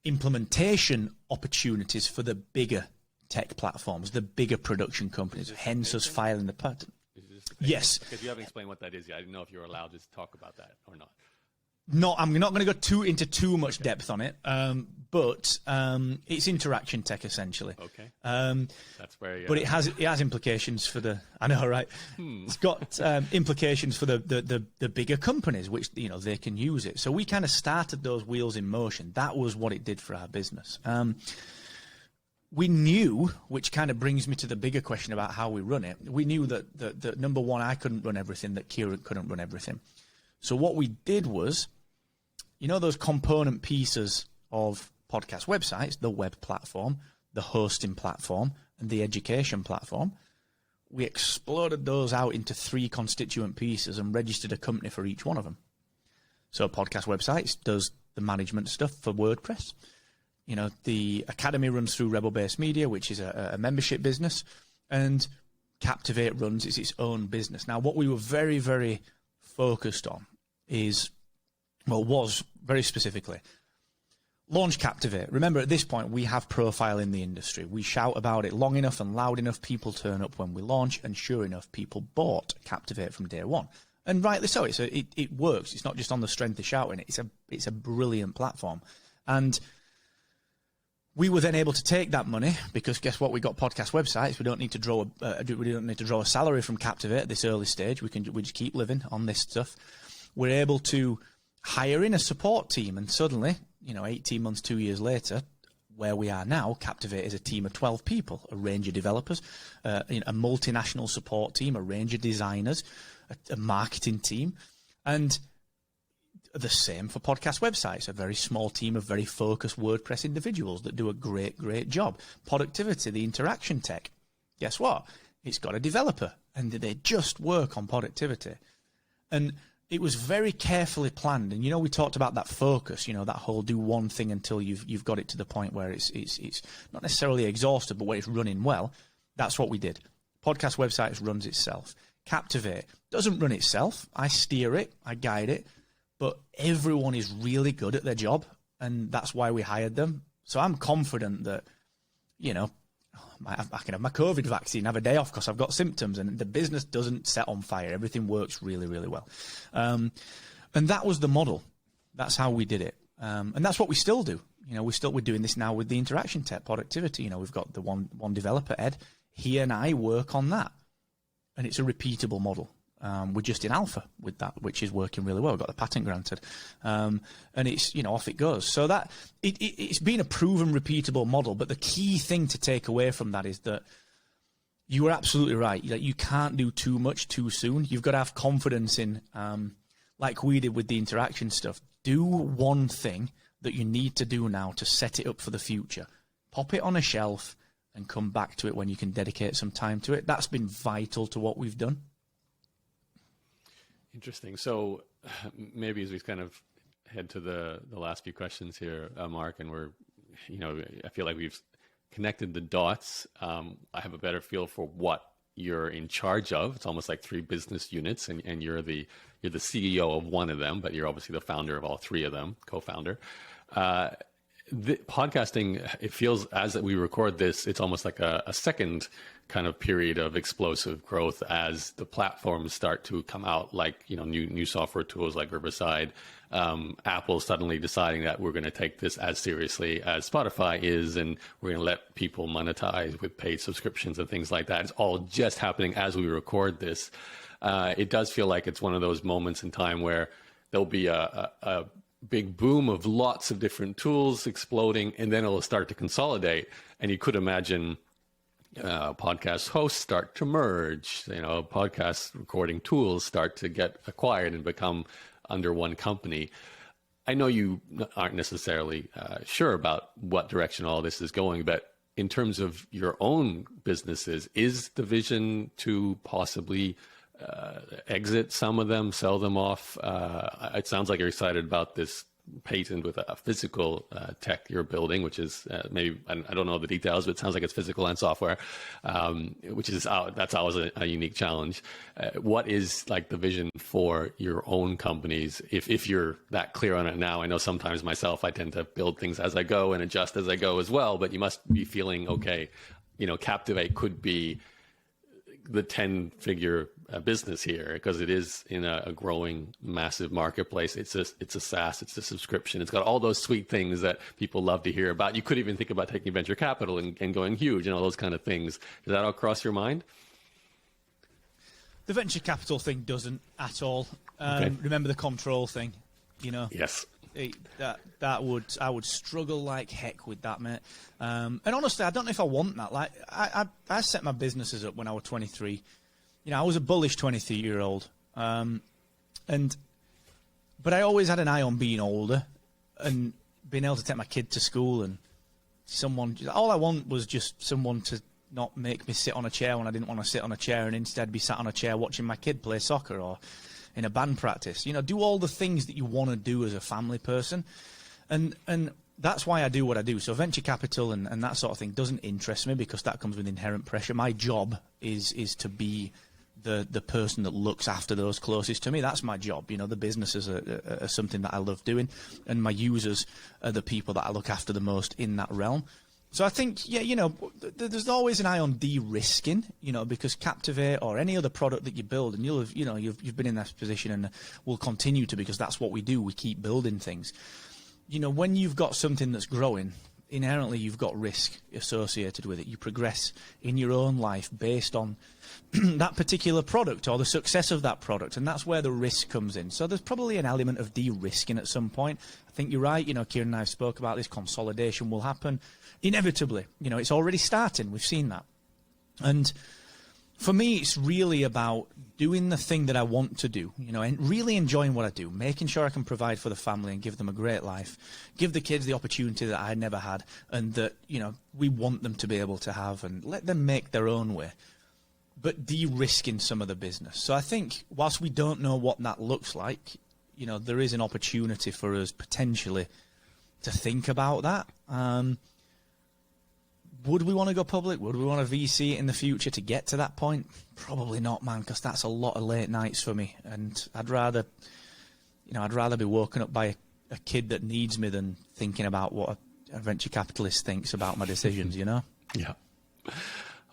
implementation opportunities for the bigger tech platforms, the bigger production companies, hence us filing the patent. Yes. Because you haven't explained what that is yet. I didn't know if you're allowed to talk about that or not. No, I'm not going to go into too much depth on it, but it's interaction tech essentially. Okay. That's where. But it has implications for the. I know, right? It's got implications for the bigger companies, which they can use it. So we kind of started those wheels in motion. That was what it did for our business. We knew, which kind of brings me to the bigger question about how we run it. We knew that number one, I couldn't run everything, that Kieran couldn't run everything. So what we did was, those component pieces of podcast websites, the web platform, the hosting platform, and the education platform, we exploded those out into 3 constituent pieces and registered a company for each one of them. So podcast websites does the management stuff for WordPress. The Academy runs through Rebel Base Media, which is a membership business, and Captivate runs its own business. Now, what we were very, very focused on was very specifically launch Captivate. Remember, at this point, we have profile in the industry. We shout about it long enough and loud enough, people turn up when we launch, and sure enough, people bought Captivate from day one. And rightly so. It works. It's not just on the strength of shouting it. It's a brilliant platform. And we were then able to take that money because guess what? We got podcast websites. We don't need to draw a salary from Captivate at this early stage. We just keep living on this stuff. We're able to hire in a support team, and suddenly, 18 months, 2 years later, where we are now, Captivate is a team of 12 people, a range of developers, a multinational support team, a range of designers, a marketing team, and the same for podcast websites, a very small team of very focused WordPress individuals that do a great, great job. Productivity, the interaction tech, guess what? It's got a developer, and they just work on productivity. And it was very carefully planned, and we talked about that focus, that whole do one thing until you've got it to the point where it's not necessarily exhausted, but where it's running well. That's what we did. Podcast websites runs itself. Captivate doesn't run itself. I steer it, I guide it, but everyone is really good at their job, and that's why we hired them. So I'm confident that, I can have my COVID vaccine, have a day off because I've got symptoms, and the business doesn't set on fire. Everything works really, really well. And that was the model. That's how we did it. And that's what we still do. We're doing this now with the interaction tech productivity. We've got the one developer, Ed. He and I work on that. And it's a repeatable model. We're just in alpha with that, which is working really well. We've got the patent granted. And it's, off it goes. So that it's been a proven, repeatable model. But the key thing to take away from that is that you are absolutely right. You can't do too much too soon. You've got to have confidence in, like we did with the interaction stuff, do one thing that you need to do now to set it up for the future. Pop it on a shelf and come back to it when you can dedicate some time to it. That's been vital to what we've done. Interesting. So maybe as we kind of head to the last few questions here, Mark, and we're, I feel like we've connected the dots. I have a better feel for what you're in charge of. It's almost like three business units, and you're the CEO of one of them, but you're obviously the founder of all three of them, co-founder. The podcasting, it feels, as we record this, it's almost like a second kind of period of explosive growth as the platforms start to come out, like, you know, new software tools like Riverside, Apple suddenly deciding that we're going to take this as seriously as Spotify is, and we're going to let people monetize with paid subscriptions and things like that. It's all just happening as we record this. It does feel like it's one of those moments in time where there'll be a big boom of lots of different tools exploding, and then it'll start to consolidate. And you could imagine podcast hosts start to merge, you know, podcast recording tools start to get acquired and become under one company. I know you aren't necessarily sure about what direction all this is going, but in terms of your own businesses, is the vision to possibly exit some of them, sell them off? It sounds like you're excited about this patent with a physical tech you're building, which is maybe, I don't know the details, but it sounds like it's physical and software, which is that's always a unique challenge. What is like the vision for your own companies, if you're that clear on it now? I know sometimes myself, I tend to build things as I go and adjust as I go as well, but you must be feeling, okay, you know, Captivate could be the 10-figure business here, because it is in a growing, massive marketplace. It's a SaaS, it's a subscription. It's got all those sweet things that people love to hear about. You could even think about taking venture capital and going huge and all those kind of things. Does that all cross your mind? The venture capital thing doesn't at all. Okay. Remember the control thing, you know? Yes. I would struggle like heck with that, mate. And honestly, I don't know if I want that. Like, I set my businesses up when I was 23. You know, I was a bullish 23-year-old, but I always had an eye on being older and being able to take my kid to school, and someone. All I want was just someone to not make me sit on a chair when I didn't want to sit on a chair, and instead be sat on a chair watching my kid play soccer or in a band practice. You know, do all the things that you want to do as a family person. And that's why I do what I do. So venture capital and that sort of thing doesn't interest me, because that comes with inherent pressure. My job is to be the person that looks after those closest to me. That's my job. You know, the businesses are something that I love doing, and my users are the people that I look after the most in that realm. So I think, yeah, you know, there's always an eye on de-risking, you know, because Captivate or any other product that you build, and you'll have, you know, you've been in that position and will continue to, because that's what we do. We keep building things. You know, when you've got something that's growing, inherently you've got risk associated with it. You progress in your own life based on that particular product or the success of that product, and that's where the risk comes in. So there's probably an element of de-risking at some point. I think you're right. You know, Kieran and I spoke about this. Consolidation will happen inevitably. You know, it's already starting. We've seen that. And for me, it's really about doing the thing that I want to do, you know, and really enjoying what I do, making sure I can provide for the family and give them a great life, give the kids the opportunity that I never had and that, you know, we want them to be able to have, and let them make their own way, but de-risking some of the business. So I think whilst we don't know what that looks like, you know, there is an opportunity for us potentially to think about that. Would we want to go public? Would we want to VC it in the future to get to that point? Probably not, man, because that's a lot of late nights for me. And I'd rather be woken up by a kid that needs me than thinking about what a venture capitalist thinks about my decisions, you know? Yeah.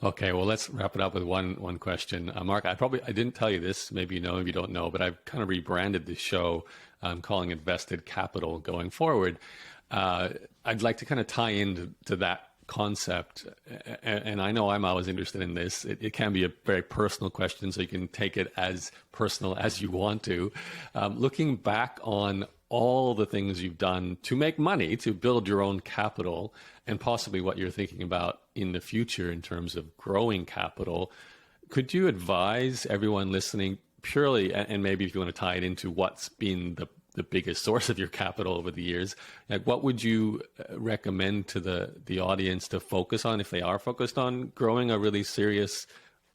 Okay, well, let's wrap it up with one question. Mark, I didn't tell you this, maybe you know, maybe you don't know, but I've kind of rebranded this show. I'm calling it Vested Capital going forward. I'd like to kind of tie into that concept, and I know I'm always interested in this. It can be a very personal question, so you can take it as personal as you want to. Looking back on all the things you've done to make money, to build your own capital, and possibly what you're thinking about in the future in terms of growing capital, could you advise everyone listening purely, and maybe if you want to tie it into what's been the biggest source of your capital over the years, like what would you recommend to the audience to focus on if they are focused on growing a really serious,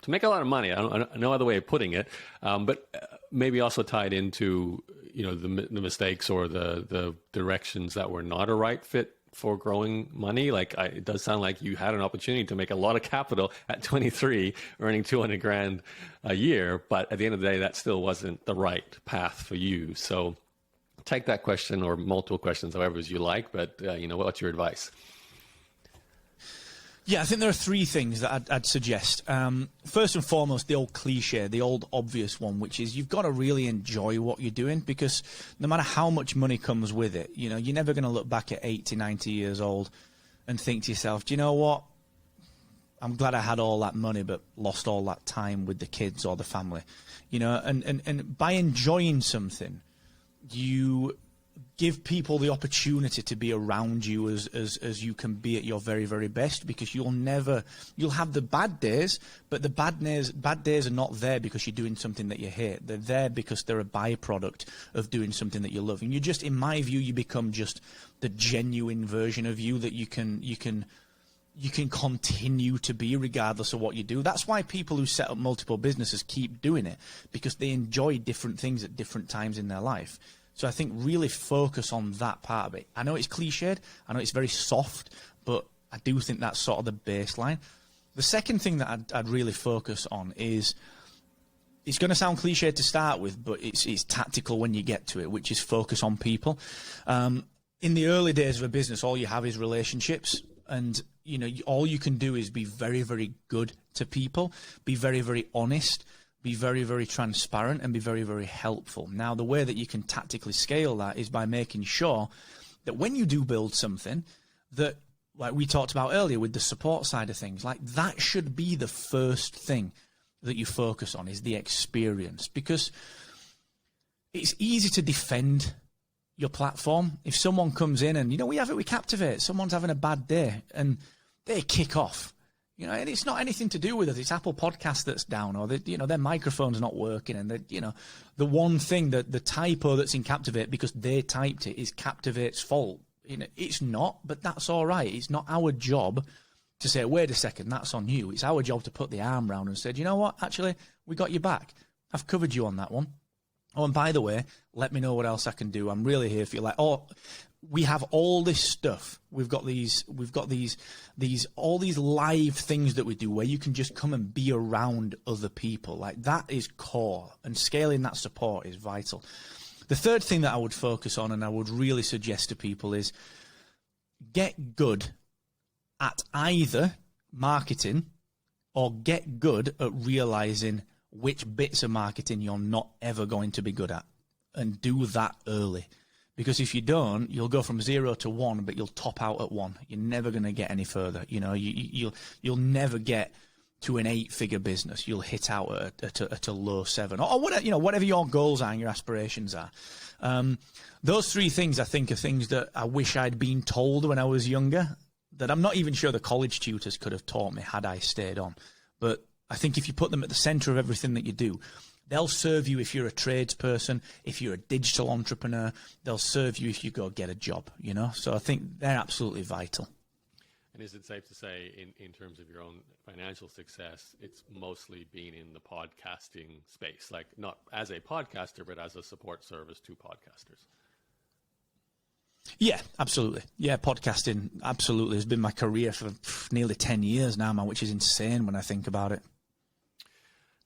to make a lot of money? I don't no other way of putting it, but maybe also tied into, you know, the mistakes or the directions that were not a right fit for growing money? Like, it does sound like you had an opportunity to make a lot of capital at 23, earning 200 grand a year, but at the end of the day, that still wasn't the right path for you. So take that question, or multiple questions, however as you like, but what's your advice? Yeah, I think there are three things that I'd suggest. First and foremost, the old cliche, the old obvious one, which is you've got to really enjoy what you're doing, because no matter how much money comes with it, you're never going to look back at 80, 90 years old and think to yourself, do you know what? I'm glad I had all that money but lost all that time with the kids or the family. And by enjoying something, you give people the opportunity to be around you as you can be at your very, very best, because you'll have the bad days, but the bad days are not there because you're doing something that you hate. They're there because they're a byproduct of doing something that you love. And in my view, you become just the genuine version of you that you can continue to be regardless of what you do. That's why people who set up multiple businesses keep doing it, because they enjoy different things at different times in their life. So I think really focus on that part of it. I know it's cliched, I know it's very soft, but I do think that's sort of the baseline. The second thing that I'd really focus on is, it's going to sound cliched to start with, but it's tactical when you get to it, which is focus on people. In the early days of a business, all you have is relationships, and all you can do is be very, very good to people, be very, very honest, be very, very transparent, and be very, very helpful. Now, the way that you can tactically scale that is by making sure that when you do build something, that, like we talked about earlier with the support side of things, like that should be the first thing that you focus on, is the experience. Because it's easy to defend your platform. If someone comes in and, we have it with Captivate, someone's having a bad day and they kick off. And it's not anything to do with us. It's Apple Podcast that's down, or their microphone's not working, and the one thing, that the typo that's in Captivate because they typed it, is Captivate's fault. It's not, but that's all right. It's not our job to say, wait a second, that's on you. It's our job to put the arm round and say, you know what? Actually, we got your back. I've covered you on that one. Oh, and by the way, let me know what else I can do. I'm really here for you. We have all this stuff. We've got all these live things that we do where you can just come and be around other people. Like, that is core, and scaling that support is vital. The third thing that I would focus on, and I would really suggest to people, is get good at either marketing or get good at realizing which bits of marketing you're not ever going to be good at, and do that early. Because if you don't, you'll go from 0 to 1, but you'll top out at 1. You're never going to get any further. You'll never get to an 8-figure business. You'll hit out at a low 7, or whatever your goals are and your aspirations are. Those three things, I think, are things that I wish I'd been told when I was younger, that I'm not even sure the college tutors could have taught me had I stayed on. But I think if you put them at the center of everything that you do, they'll serve you if you're a tradesperson, if you're a digital entrepreneur. They'll serve you if you go get a job, So I think they're absolutely vital. And is it safe to say, in terms of your own financial success, it's mostly been in the podcasting space, like not as a podcaster, but as a support service to podcasters? Yeah, absolutely. Yeah, podcasting absolutely has been my career for nearly 10 years now, man, which is insane when I think about it.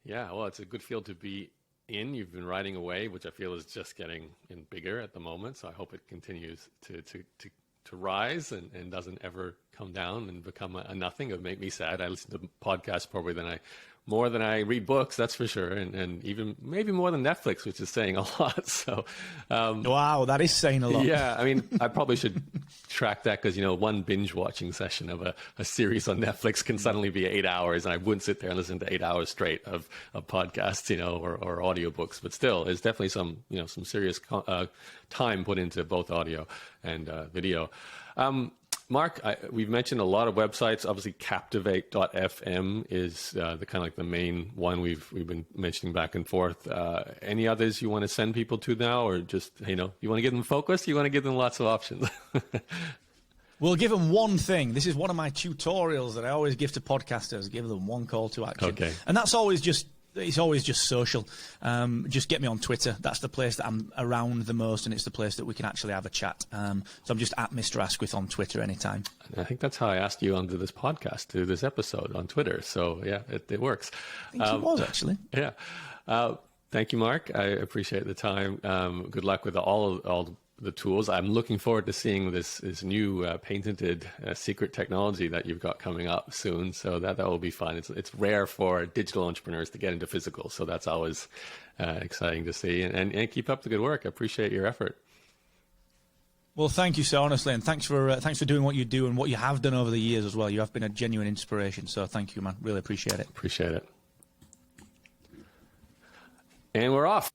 Yeah, well, it's a good field to be in. You've been riding away, which I feel is just getting bigger at the moment. So I hope it continues to rise and doesn't ever come down and become a nothing. It would make me sad. I listen to podcasts probably more than I read books, that's for sure, and even maybe more than Netflix, which is saying a lot. So, wow, that is saying a lot. Yeah, I mean, I probably should track that, because one binge watching session of a series on Netflix can suddenly be 8 hours, and I wouldn't sit there and listen to 8 hours straight of podcasts, or audiobooks. But still, there's definitely some serious time put into both audio and video. Mark, we've mentioned a lot of websites. Obviously, Captivate.fm is the kind of like the main one we've been mentioning back and forth. Any others you want to send people to now, or just you want to give them focus? You want to give them lots of options? We'll give them one thing. This is one of my tutorials that I always give to podcasters. Give them one call to action, okay. And that's always just it's always just social. Just get me on Twitter. That's the place that I'm around the most, and it's the place that we can actually have a chat. So I'm just at Mr. Asquith on Twitter anytime. I think that's how I asked you onto this podcast, to this episode on Twitter. So yeah, it works. I think it was actually. Yeah. Thank you, Mark. I appreciate the time. Good luck with all the tools. I'm looking forward to seeing this new patented secret technology that you've got coming up soon. So that will be fun. It's rare for digital entrepreneurs to get into physical. So that's always exciting to see. And keep up the good work. I appreciate your effort. Well, thank you so honestly, and thanks for doing what you do and what you have done over the years as well. You have been a genuine inspiration. So thank you, man. Really appreciate it. Appreciate it. And we're off.